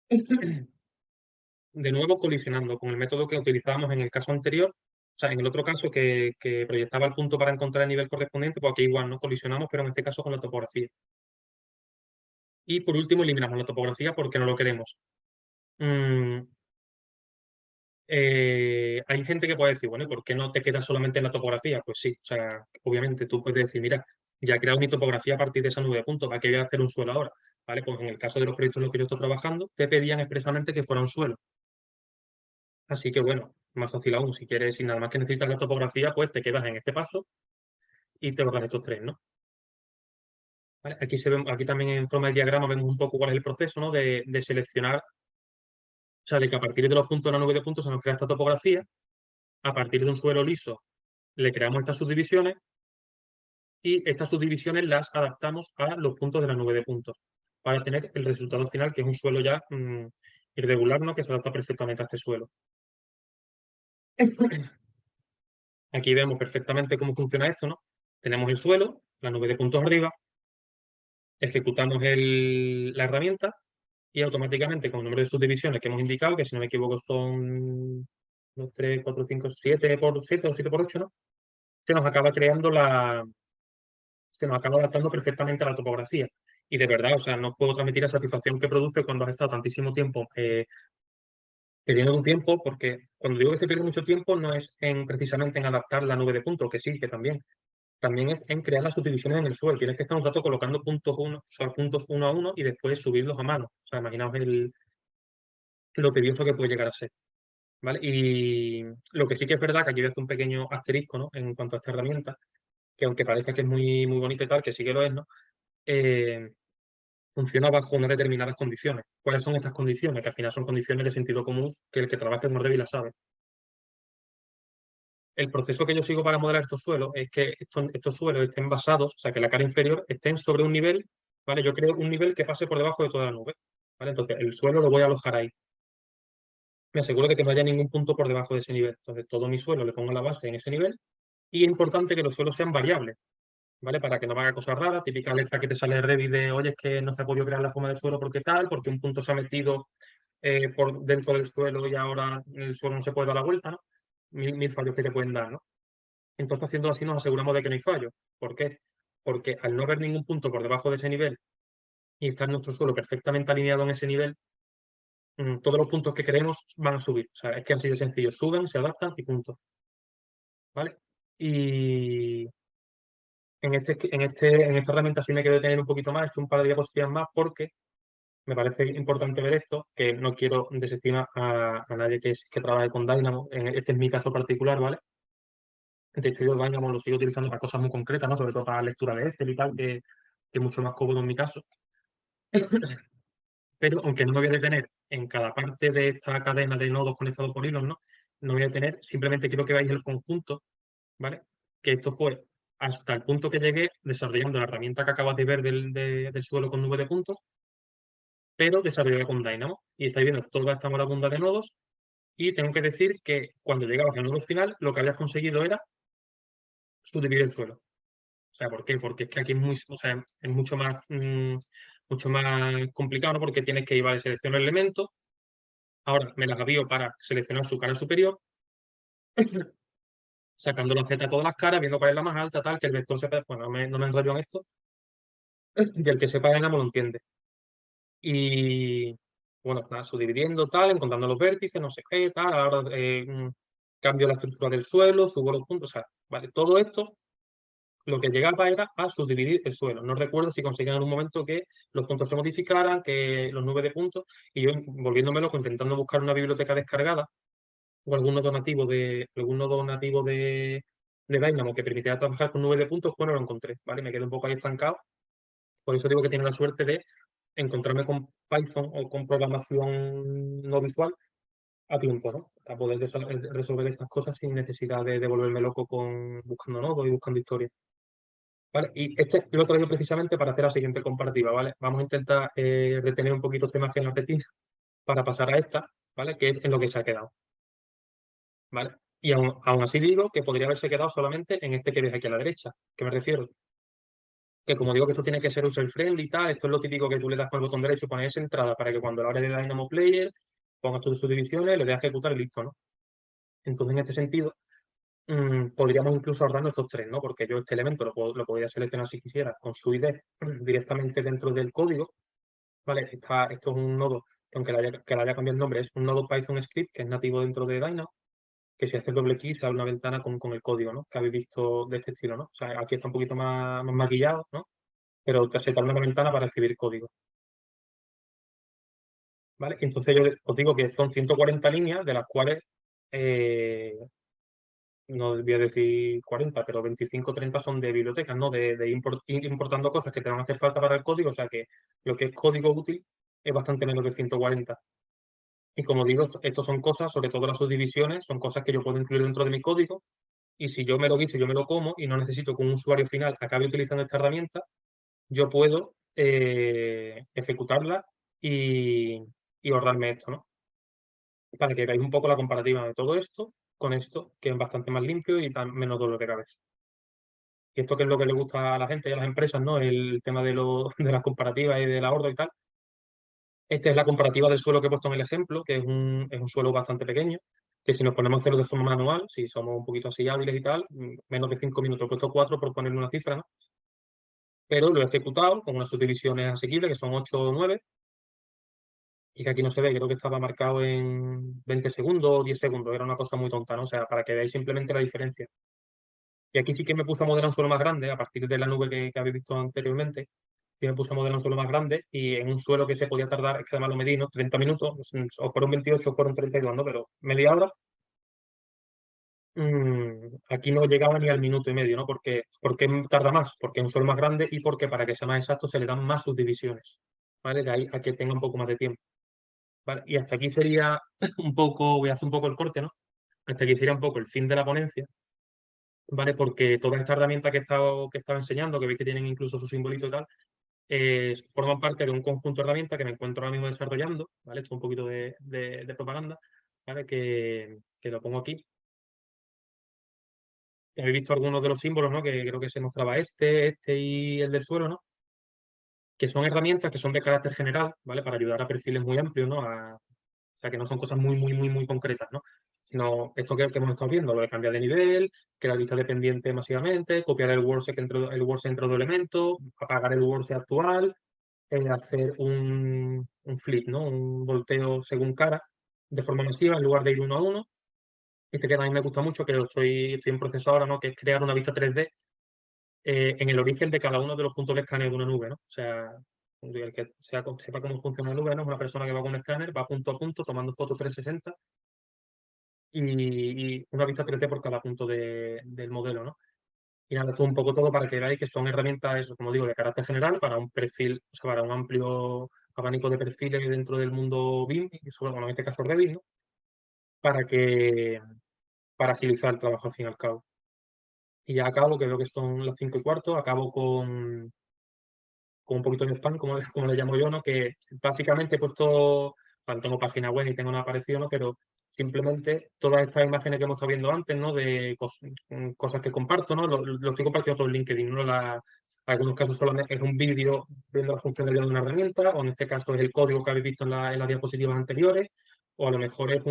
De nuevo, colisionando con el método que utilizábamos en el caso anterior, o sea, en el otro caso que proyectaba el punto para encontrar el nivel correspondiente, pues aquí igual no colisionamos, pero en este caso con la topografía. Y por último, eliminamos la topografía porque no lo queremos. Hay gente que puede decir, bueno, ¿y por qué no te quedas solamente en la topografía? Pues sí, o sea, obviamente tú puedes decir, mira, ya he creado mi topografía a partir de esa nube de puntos, ¿para qué voy a hacer un suelo ahora? ¿Vale? Pues en el caso de los proyectos en los que yo estoy trabajando, te pedían expresamente que fuera un suelo. Así que bueno, más fácil aún, si quieres, si nada más que necesitas la topografía, pues te quedas en este paso y te ahorras estos tres, ¿no? ¿Vale? Aquí también en forma de diagrama vemos un poco cuál es el proceso, ¿no? De seleccionar, o sea, de que a partir de los puntos de la nube de puntos se nos crea esta topografía, a partir de un suelo liso le creamos estas subdivisiones y estas subdivisiones las adaptamos a los puntos de la nube de puntos para tener el resultado final, que es un suelo ya irregular, ¿no? Que se adapta perfectamente a este suelo. Aquí vemos perfectamente cómo funciona esto, ¿no? Tenemos el suelo, la nube de puntos arriba, ejecutamos la herramienta y automáticamente con el número de subdivisiones que hemos indicado, que si no me equivoco son 2, 3, 4, 5, 7 por 7 o 7 por 8, ¿no? Se nos acaba creando se nos acaba adaptando perfectamente a la topografía. Y de verdad, o sea, no puedo transmitir la satisfacción que produce cuando has estado tantísimo tiempo perdiendo un tiempo, porque cuando digo que se pierde mucho tiempo no es precisamente en adaptar la nube de puntos, que sí, que también es en crear las subdivisiones en el suelo. Tienes que estar un rato colocando puntos uno a uno y después subirlos a mano. O sea, imaginaos lo tedioso que puede llegar a ser. ¿Vale? Y lo que sí que es verdad, que aquí voy a hacer un pequeño asterisco, ¿no? En cuanto a esta herramienta, que aunque parezca que es muy, muy bonita y tal, que sí que lo es, ¿no? Funciona bajo unas determinadas condiciones. ¿Cuáles son estas condiciones? Que al final son condiciones de sentido común que el que trabaja en Mordevil la sabe. El proceso que yo sigo para modelar estos suelos es que estos suelos estén basados, o sea, que la cara inferior estén sobre un nivel, ¿vale? Yo creo un nivel que pase por debajo de toda la nube, ¿vale? Entonces, el suelo lo voy a alojar ahí. Me aseguro de que no haya ningún punto por debajo de ese nivel. Entonces, todo mi suelo le pongo la base en ese nivel y es importante que los suelos sean variables, ¿vale? Para que no me haga cosas raras, típica alerta que te sale de Revit de, oye, es que no se ha podido crear la forma del suelo porque tal, porque un punto se ha metido por dentro del suelo y ahora el suelo no se puede dar la vuelta, ¿no? Mil fallos que te pueden dar, ¿no? Entonces, haciéndolo así, nos aseguramos de que no hay fallo. ¿Por qué? Porque al no haber ningún punto por debajo de ese nivel y estar nuestro suelo perfectamente alineado en ese nivel, todos los puntos que queremos van a subir. O sea, es que así de sencillo. Suben, se adaptan y punto. ¿Vale? Y en esta herramienta sí me quiero detener un poquito más, he hecho un par de diapositivas más porque me parece importante ver esto, que no quiero desestimar a nadie que trabaje con Dynamo. Este es mi caso particular, ¿vale? De hecho, yo Dynamo lo sigo utilizando para cosas muy concretas, ¿no? Sobre todo para lectura de Excel y tal, que es mucho más cómodo en mi caso. Pero aunque no me voy a detener en cada parte de esta cadena de nodos conectados por hilos, ¿no? No voy a detener, simplemente quiero que veáis el conjunto, ¿vale? Que esto fue hasta el punto que llegué desarrollando la herramienta que acabas de ver del suelo con nube de puntos, pero desarrollada con Dynamo. Y estáis viendo toda esta marabunta de nodos. Y tengo que decir que cuando llegabas al nodo final, lo que habías conseguido era subdividir el suelo. O sea, ¿por qué? Porque es que aquí o sea, es mucho más complicado, ¿no? Porque tienes que ir, vale, selecciono el elemento. Ahora me las avío para seleccionar su cara superior, sacando la Z a todas las caras, viendo cuál es la más alta, tal, que el vector sepa. Bueno, no me enrollo en esto. Y el que sepa Dynamo lo entiende. Y bueno, nada, subdividiendo, tal, encontrando los vértices, no sé qué, tal, ahora cambio la estructura del suelo, subo los puntos, o sea, vale, todo esto lo que llegaba era a subdividir el suelo. No recuerdo si conseguían en un momento que los puntos se modificaran, que los nubes de puntos, y yo volviéndome loco, intentando buscar una biblioteca descargada o algún nodo nativo de Dynamo que permitiera trabajar con nubes de puntos, pues no lo encontré, ¿vale? Me quedé un poco ahí estancado. Por eso digo que tiene la suerte de encontrarme con Python o con programación no visual a tiempo, ¿no? Para poder resolver estas cosas sin necesidad de volverme loco buscando nodos y buscando historias. ¿Vale? Y este lo traigo precisamente para hacer la siguiente comparativa, ¿vale? Vamos a intentar retener un poquito este imagen argentina para pasar a esta, ¿vale? Que es en lo que se ha quedado, ¿vale? Y aún así digo que podría haberse quedado solamente en este que ves aquí a la derecha. ¿Qué me refiero? Que como digo que esto tiene que ser user-friendly y tal, esto es lo típico que tú le das con el botón derecho y pones entrada para que cuando a la hora de Dynamo Player pongas tus subdivisiones, le des a ejecutar y listo, ¿no? Entonces, en este sentido, podríamos incluso ahorrarnos estos tres, ¿no? Porque yo este elemento lo podría seleccionar si quisiera con su ID directamente dentro del código, ¿vale? Esto es un nodo que aunque le haya cambiado el nombre, es un nodo Python Script que es nativo dentro de Dynamo, que si haces doble clic se abre una ventana con el código, ¿no? Que habéis visto de este estilo, ¿no? O sea, aquí está un poquito más maquillado, ¿no? Pero te abre una ventana para escribir código, ¿vale? Entonces yo os digo que son 140 líneas, de las cuales no voy a decir 40, pero 25 o 30 son de bibliotecas, ¿no? De ir importando cosas que te van a hacer falta para el código, o sea que lo que es código útil es bastante menos de 140. Y como digo, estos son cosas, sobre todo las subdivisiones, son cosas que yo puedo incluir dentro de mi código, y si yo me lo guiso, yo me lo como, y no necesito que un usuario final acabe utilizando esta herramienta, yo puedo ejecutarla y ahorrarme esto, ¿no? Para que veáis un poco la comparativa de todo esto con esto, que es bastante más limpio y menos dolor de cabeza. Y esto que es lo que le gusta a la gente y a las empresas, ¿no? El tema de las comparativas y del ahorro y tal. Esta es la comparativa del suelo que he puesto en el ejemplo, que es un suelo bastante pequeño, que si nos ponemos a hacerlo de forma manual, si somos un poquito así hábiles y tal, menos de 5 minutos. He puesto 4 por ponerle una cifra, ¿no? Pero lo he ejecutado con unas subdivisiones asequibles, que son 8 o 9, y que aquí no se ve, creo que estaba marcado en 20 segundos o 10 segundos, era una cosa muy tonta, ¿no? O sea, para que veáis simplemente la diferencia. Y aquí sí que me puse a modelar un suelo más grande, a partir de la nube que habéis visto anteriormente, sí me puse a modelar un suelo más grande y en un suelo que se podía tardar, es que además lo medí, ¿no? 30 minutos, o fueron 28 o fueron 32, ¿no? Pero media hora, aquí no llegaba ni al minuto y medio, ¿no? ¿Por qué tarda más? Porque es un suelo más grande y porque para que sea más exacto se le dan más subdivisiones, ¿vale? De ahí a que tenga un poco más de tiempo. ¿Vale? Y hasta aquí sería un poco, voy a hacer un poco el corte, ¿no? Hasta aquí sería un poco el fin de la ponencia. ¿Vale? Porque todas estas herramientas que he estado enseñando, que veis que tienen incluso su simbolito y tal, forman parte de un conjunto de herramientas que me encuentro ahora mismo desarrollando, ¿vale? Esto es un poquito de propaganda, ¿vale? Que lo pongo aquí. Habéis visto algunos de los símbolos, ¿no? Que creo que se mostraba este y el del suelo, ¿no? Que son herramientas que son de carácter general, ¿vale? Para ayudar a perfiles muy amplios, ¿no? O sea, que no son cosas muy concretas, ¿no? sino esto que hemos estado viendo, lo de cambiar de nivel, crear lista dependiente masivamente, copiar el WordSet el WordSet entre dos elementos, apagar el WordSet actual, hacer un flip, ¿no? Un volteo según cara de forma masiva en lugar de ir uno a uno. Este que también me gusta mucho, que estoy en proceso ahora, ¿no? Que es crear una vista 3D en el origen de cada uno de los puntos de escaneo de una nube, ¿no? O sea, el que sepa cómo funciona la nube, ¿no? Es una persona que va con un escáner, va punto a punto, tomando fotos 360 y una vista 3D por cada punto del modelo, ¿no? Y nada, esto un poco todo para que veáis que son herramientas, eso, como digo, de carácter general para un perfil, o sea, para un amplio abanico de perfiles dentro del mundo BIM, y sobre, bueno, en este caso Revit, ¿no? Para que, para agilizar el trabajo al fin y al cabo. Y ya acabo, que veo que son las 5:15, acabo con un poquito de spam, como le llamo yo, ¿no? Que básicamente he puesto, bueno, tengo página web y tengo nada parecido, ¿no? Pero simplemente todas estas imágenes que hemos estado viendo antes, ¿no? De cosas que comparto, ¿no? Lo estoy compartiendo todo en LinkedIn, ¿no? En algunos casos solamente es un vídeo viendo las funcionalidades de una herramienta, o en este caso es el código que habéis visto en las diapositivas anteriores, o a lo mejor es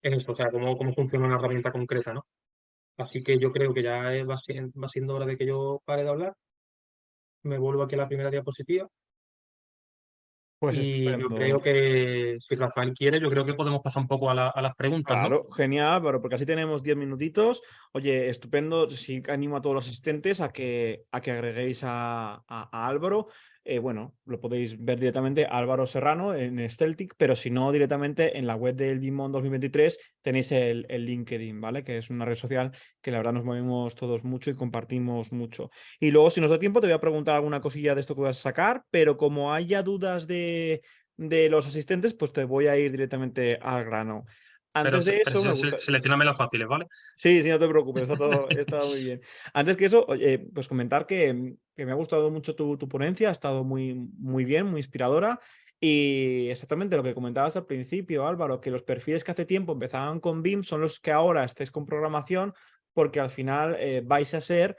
eso, o sea, cómo funciona una herramienta concreta, ¿no? Así que yo creo que ya va siendo hora de que yo pare de hablar. Me vuelvo aquí a la primera diapositiva. Pues Y yo creo estupendo. que si Rafael quiere, yo creo que podemos pasar un poco a las preguntas, ¿no? Claro, genial, pero porque así tenemos 10 minutitos. Oye, estupendo. Sí que animo a todos los asistentes a que agreguéis a Álvaro. Bueno, lo podéis ver directamente Álvaro Serrano en Celtic, pero si no, directamente en la web del BIMON 2023 tenéis el LinkedIn, ¿vale? Que es una red social que la verdad nos movemos todos mucho y compartimos mucho. Y luego, si nos da tiempo, te voy a preguntar alguna cosilla de esto que vas a sacar, pero como haya dudas de los asistentes, pues te voy a ir directamente al grano. Pero, Antes de pero eso, me gusta. seleccioname las fáciles, ¿vale? Sí, sí, no te preocupes, está muy bien. Antes que eso, oye, pues comentar que me ha gustado mucho tu ponencia, ha estado muy, muy bien, muy inspiradora. Y exactamente lo que comentabas al principio, Álvaro, que los perfiles que hace tiempo empezaban con BIM son los que ahora estáis con programación, porque al final vais a ser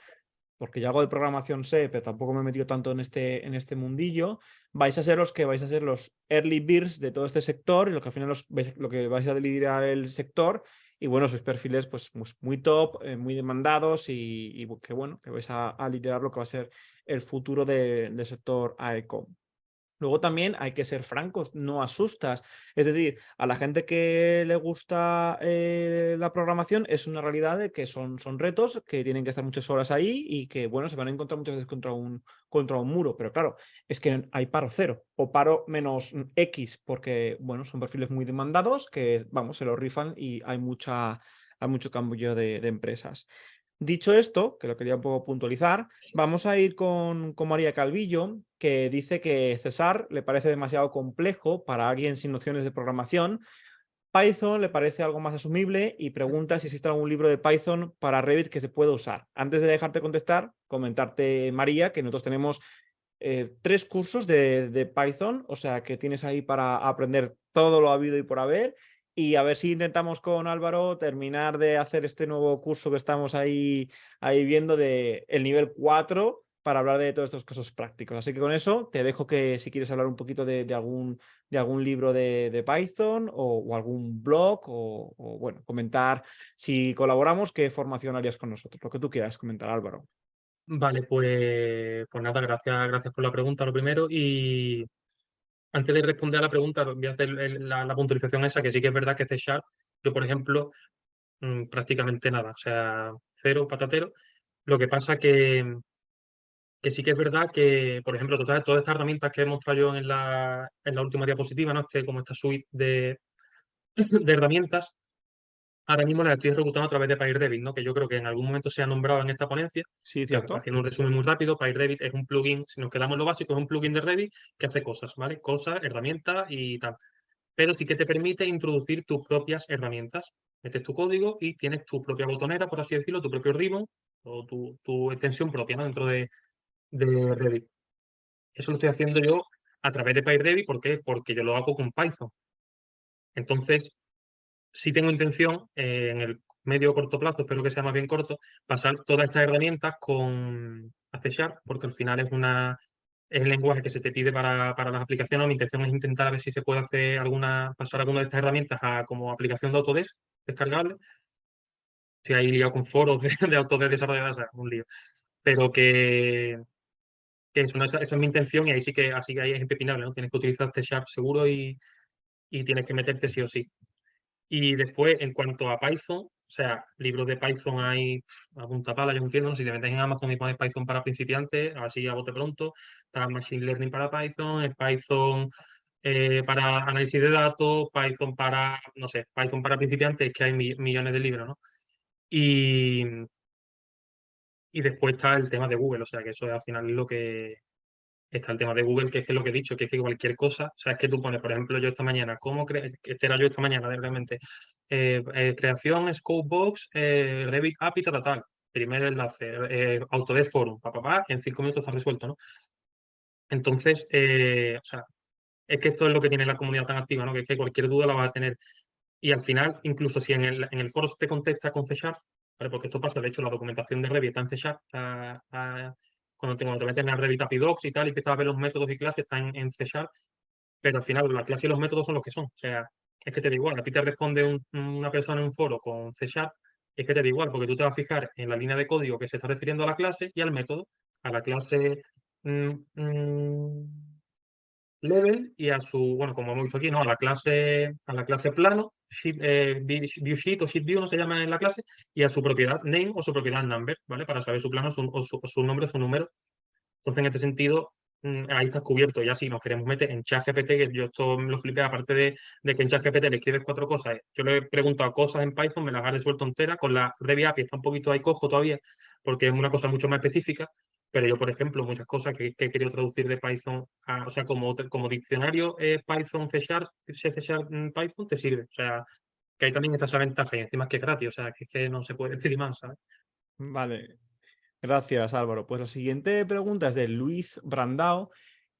porque yo algo de programación sé, pero tampoco me he metido tanto en este mundillo, vais a ser los que vais a ser los early birds de todo este sector y lo que al final lo que vais a liderar el sector y bueno, sus perfiles pues muy top, muy demandados y que bueno, que vais a liderar lo que va a ser el futuro del sector AECO. Luego también hay que ser francos, no asustas. Es decir, a la gente que le gusta la programación es una realidad de que son retos, que tienen que estar muchas horas ahí y que, bueno, se van a encontrar muchas veces contra un muro. Pero claro, es que hay paro cero o paro menos X, porque, bueno, son perfiles muy demandados que, vamos, se lo rifan y hay mucho cambio de empresas. Dicho esto, que lo quería un poco puntualizar, vamos a ir con María Calvillo, que dice que César le parece demasiado complejo para alguien sin nociones de programación. Python le parece algo más asumible y pregunta si existe algún libro de Python para Revit que se pueda usar. Antes de dejarte contestar, comentarte, María, que nosotros tenemos 3 cursos de Python, o sea que tienes ahí para aprender todo lo habido y por haber. Y a ver si intentamos con Álvaro terminar de hacer este nuevo curso que estamos ahí viendo de el nivel 4 para hablar de todos estos casos prácticos. Así que con eso te dejo que si quieres hablar un poquito de algún libro de Python o algún blog bueno, comentar si colaboramos, qué formación harías con nosotros. Lo que tú quieras comentar, Álvaro. Vale, pues nada, gracias por la pregunta, lo primero. Y antes de responder a la pregunta, voy a hacer la puntualización esa, que sí que es verdad que C Sharp, yo por ejemplo, prácticamente nada, o sea, cero patatero. Lo que pasa que sí que es verdad que, por ejemplo, todas estas herramientas que he mostrado yo en la última diapositiva, ¿no? Como esta suite de herramientas, ahora mismo las estoy ejecutando a través de PyRevit, ¿no? Que yo creo que en algún momento se ha nombrado en esta ponencia, Sí, que cierto. haciendo un resumen muy rápido, PyRevit es un plugin, si nos quedamos en lo básico, es un plugin de Revit que hace cosas, ¿vale? Cosas, herramientas y tal. Pero sí que te permite introducir tus propias herramientas. Metes tu código y tienes tu propia botonera, por así decirlo, tu propio ribbon o tu extensión propia, ¿no? Dentro de Revit. Eso lo estoy haciendo yo a través de PyRevit. ¿Por qué? Porque yo lo hago con Python. Entonces, sí tengo intención, en el medio o corto plazo, espero que sea más bien corto, pasar todas estas herramientas a C Sharp, porque al final es el lenguaje que se te pide para las aplicaciones. Mi intención es intentar a ver si se puede hacer pasar alguna de estas herramientas como aplicación de Autodesk descargable. Estoy ahí liado con foros de Autodesk desarrolladas, o sea, un lío. Pero que eso, ¿no? Esa es mi intención y ahí sí que, así que ahí es impepinable, ¿no? Tienes que utilizar C# seguro y tienes que meterte sí o sí. Y después, en cuanto a Python, o sea, libros de Python hay a punta pala, yo entiendo, ¿no? Si te metes en Amazon y pones Python para principiantes, así a bote pronto, está Machine Learning para Python, es Python para análisis de datos, Python para, no sé, Python para principiantes, es que hay millones de libros, ¿no? Y, y después está el tema de Google, o sea, que eso es al final lo que, está el tema de Google, que es lo que he dicho, que es que cualquier cosa, o sea, es que tú pones, por ejemplo, yo esta mañana, este era yo esta mañana, realmente, creación, Scopebox, Revit API, tal, tal, tal. Primer enlace, Autodesk Forum, en 5 minutos está resuelto, ¿no? Entonces, o sea, es que esto es lo que tiene la comunidad tan activa, ¿no? Que es que cualquier duda la vas a tener. Y al final, incluso si en el foro te contesta con C#, ¿vale? Porque esto pasa, de hecho, la documentación de Revit está en C#, cuando te metes en la Revit API Docs y tal, y empiezas a ver los métodos y clases, están en C#, pero al final la clase y los métodos son los que son. O sea, es que te da igual, a ti te responde una persona en un foro con C#, es que te da igual, porque tú te vas a fijar en la línea de código que se está refiriendo a la clase y al método, a la clase mm, mm, level y a su, bueno, como hemos visto aquí, ¿no? A la clase plano, view sheet o sheet view, no se llama en la clase, y a su propiedad name o su propiedad number, ¿vale? Para saber su plano o su nombre o su número. Entonces, en este sentido, ahí está cubierto. Ya si nos queremos meter en ChatGPT, que yo esto me lo flipé, aparte de que en ChatGPT le escribes 4 cosas, yo le he preguntado cosas en Python, me las ha resuelto enteras, con la Revit API está un poquito ahí cojo todavía, porque es una cosa mucho más específica, pero yo, por ejemplo, muchas cosas que he querido traducir de Python, o sea, como diccionario Python, Python, te sirve. O sea, que ahí también está esa ventaja, y encima es que es gratis, o sea, que es que no se puede pedir más, ¿sabes? Vale, gracias Álvaro. Pues la siguiente pregunta es de Luis Brandao,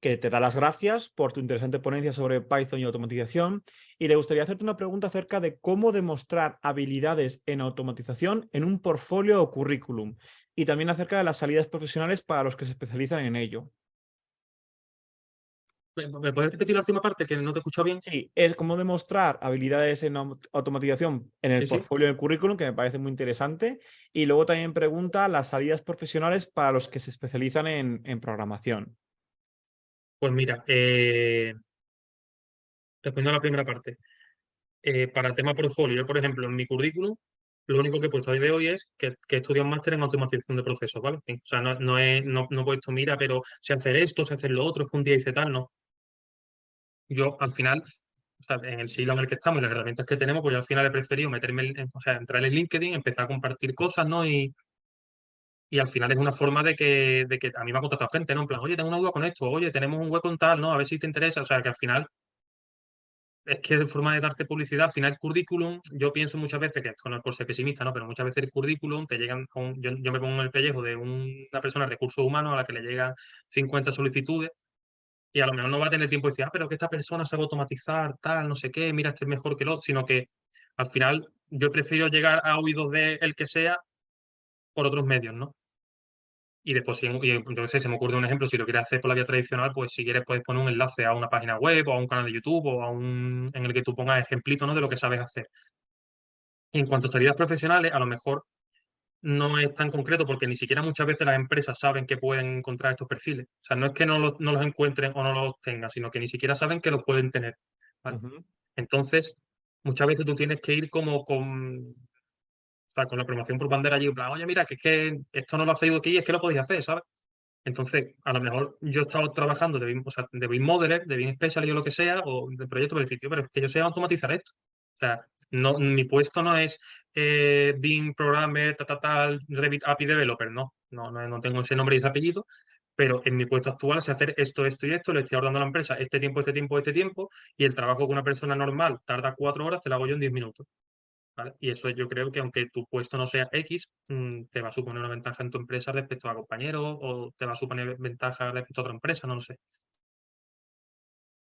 que te da las gracias por tu interesante ponencia sobre Python y automatización y le gustaría hacerte una pregunta acerca de cómo demostrar habilidades en automatización en un portfolio o currículum y también acerca de las salidas profesionales para los que se especializan en ello. ¿Me puedes repetir la última parte que no te escucho bien? Sí, es cómo demostrar habilidades en automatización en el Sí, sí. portfolio del currículum, que me parece muy interesante. Y luego también pregunta las salidas profesionales para los que se especializan en programación. Pues mira, respondiendo a la primera parte, para el tema portfolio, yo, por ejemplo, en mi currículum, lo único que he puesto a día de hoy es que he estudiado un máster en automatización de procesos, ¿vale? O sea, no he puesto, mira, pero sé hacer esto, sé hacer lo otro, es que un día hice tal, no. Yo, al final, o sea, en el siglo en el que estamos y las herramientas que tenemos, pues yo al final he preferido o sea, entrar en LinkedIn, empezar a compartir cosas, ¿no? Y al final es una forma de que a mí me ha contratado gente, ¿no? En plan, oye, tengo una duda con esto, oye, tenemos un hueco en tal, ¿no? A ver si te interesa. O sea, que al final es que de forma de darte publicidad, al final el currículum, yo pienso muchas veces, que esto no es por ser pesimista, ¿no? Pero muchas veces el currículum te llegan, yo me pongo en el pellejo de una persona de recursos humanos a la que le llegan 50 solicitudes y a lo mejor no va a tener tiempo de decir, pero que esta persona sabe automatizar, tal, no sé qué, mira, este es mejor que el otro, sino que al final yo prefiero llegar a oídos de el que sea por otros medios, ¿no? Y después, yo qué sé, se me ocurre un ejemplo, si lo quieres hacer por la vía tradicional, pues si quieres puedes poner un enlace a una página web o a un canal de YouTube o en el que tú pongas ejemplitos, ¿no? De lo que sabes hacer. Y en cuanto a salidas profesionales, a lo mejor no es tan concreto porque ni siquiera muchas veces las empresas saben que pueden encontrar estos perfiles. O sea, no es que no los encuentren o no los tengan, sino que ni siquiera saben que los pueden tener, ¿vale? Ujú. Entonces, muchas veces tú tienes que ir como con la promoción por bandera allí, en plan, oye, mira, que es que esto no lo hacéis aquí, es que lo podéis hacer, ¿sabes? Entonces, a lo mejor yo he estado trabajando o sea, de BIM Modeler, de BIM Specialist o lo que sea, o de proyecto beneficio, pero es que yo sé automatizar esto. O sea, no, mi puesto no es BIM Programmer, tal, Revit API Developer, no tengo ese nombre y ese apellido, pero en mi puesto actual sé hacer esto, esto y esto, le estoy ahorrando a la empresa este tiempo, y el trabajo que una persona normal tarda 4 horas, te lo hago yo en 10 minutos. ¿Vale? Y eso yo creo que aunque tu puesto no sea X, te va a suponer una ventaja en tu empresa respecto a compañeros o te va a suponer ventaja respecto a otra empresa, no lo sé.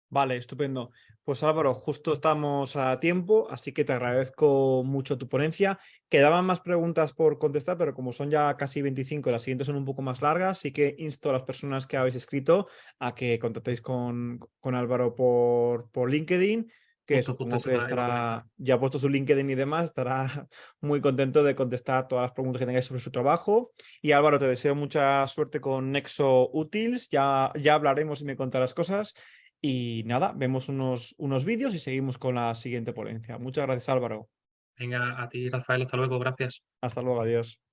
Vale, estupendo. Pues Álvaro, justo estamos a tiempo, así que te agradezco mucho tu ponencia. Quedaban más preguntas por contestar, pero como son ya casi 25 y las siguientes son un poco más largas, sí que insto a las personas que habéis escrito a que contactéis con Álvaro por LinkedIn, que Justo supongo eso que iba a comentar. estará, ya ha puesto su LinkedIn y demás, estará muy contento de contestar todas las preguntas que tengáis sobre su trabajo. Y Álvaro, te deseo mucha suerte con Nexo Utils, ya hablaremos y me contarás cosas. Y nada, vemos unos vídeos y seguimos con la siguiente ponencia. Muchas gracias, Álvaro. Venga, a ti, Rafael, hasta luego, gracias. Hasta luego, adiós.